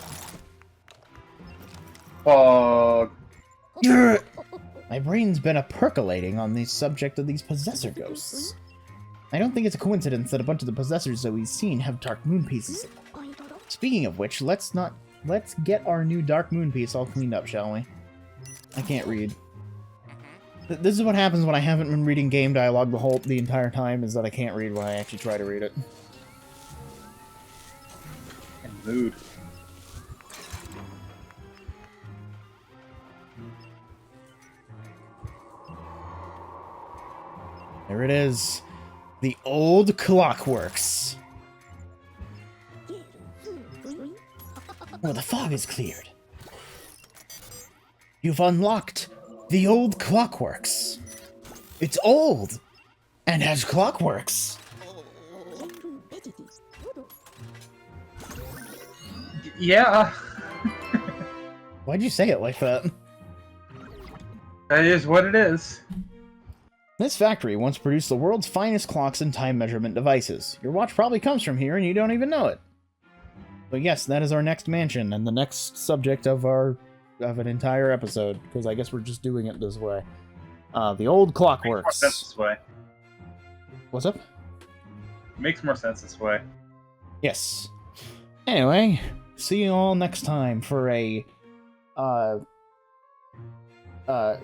Fog. Yeah! My brain's been percolating on the subject of these Possessor ghosts. I don't think it's a coincidence that a bunch of the Possessors that we've seen have Dark Moon pieces. Speaking of which, let's get our new Dark Moon piece all cleaned up, shall we? I can't read. This is what happens when I haven't been reading game dialogue the entire time, is that I can't read when I actually try to read it. And mood. There it is. The old clockworks. Oh, the fog is cleared. You've unlocked the old clockworks. It's old and has clockworks. Yeah. Why'd you say it like that? That is what it is. This factory once produced the world's finest clocks and time measurement devices. Your watch probably comes from here and you don't even know it. But yes, that is our next mansion and the next subject of an entire episode, because I guess we're just doing it this way. The old clockworks. Makes more sense this way. What's up? Makes more sense this way. Yes. Anyway, see you all next time for a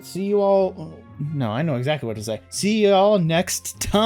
see you all... No, I know exactly what to say. See you all next time.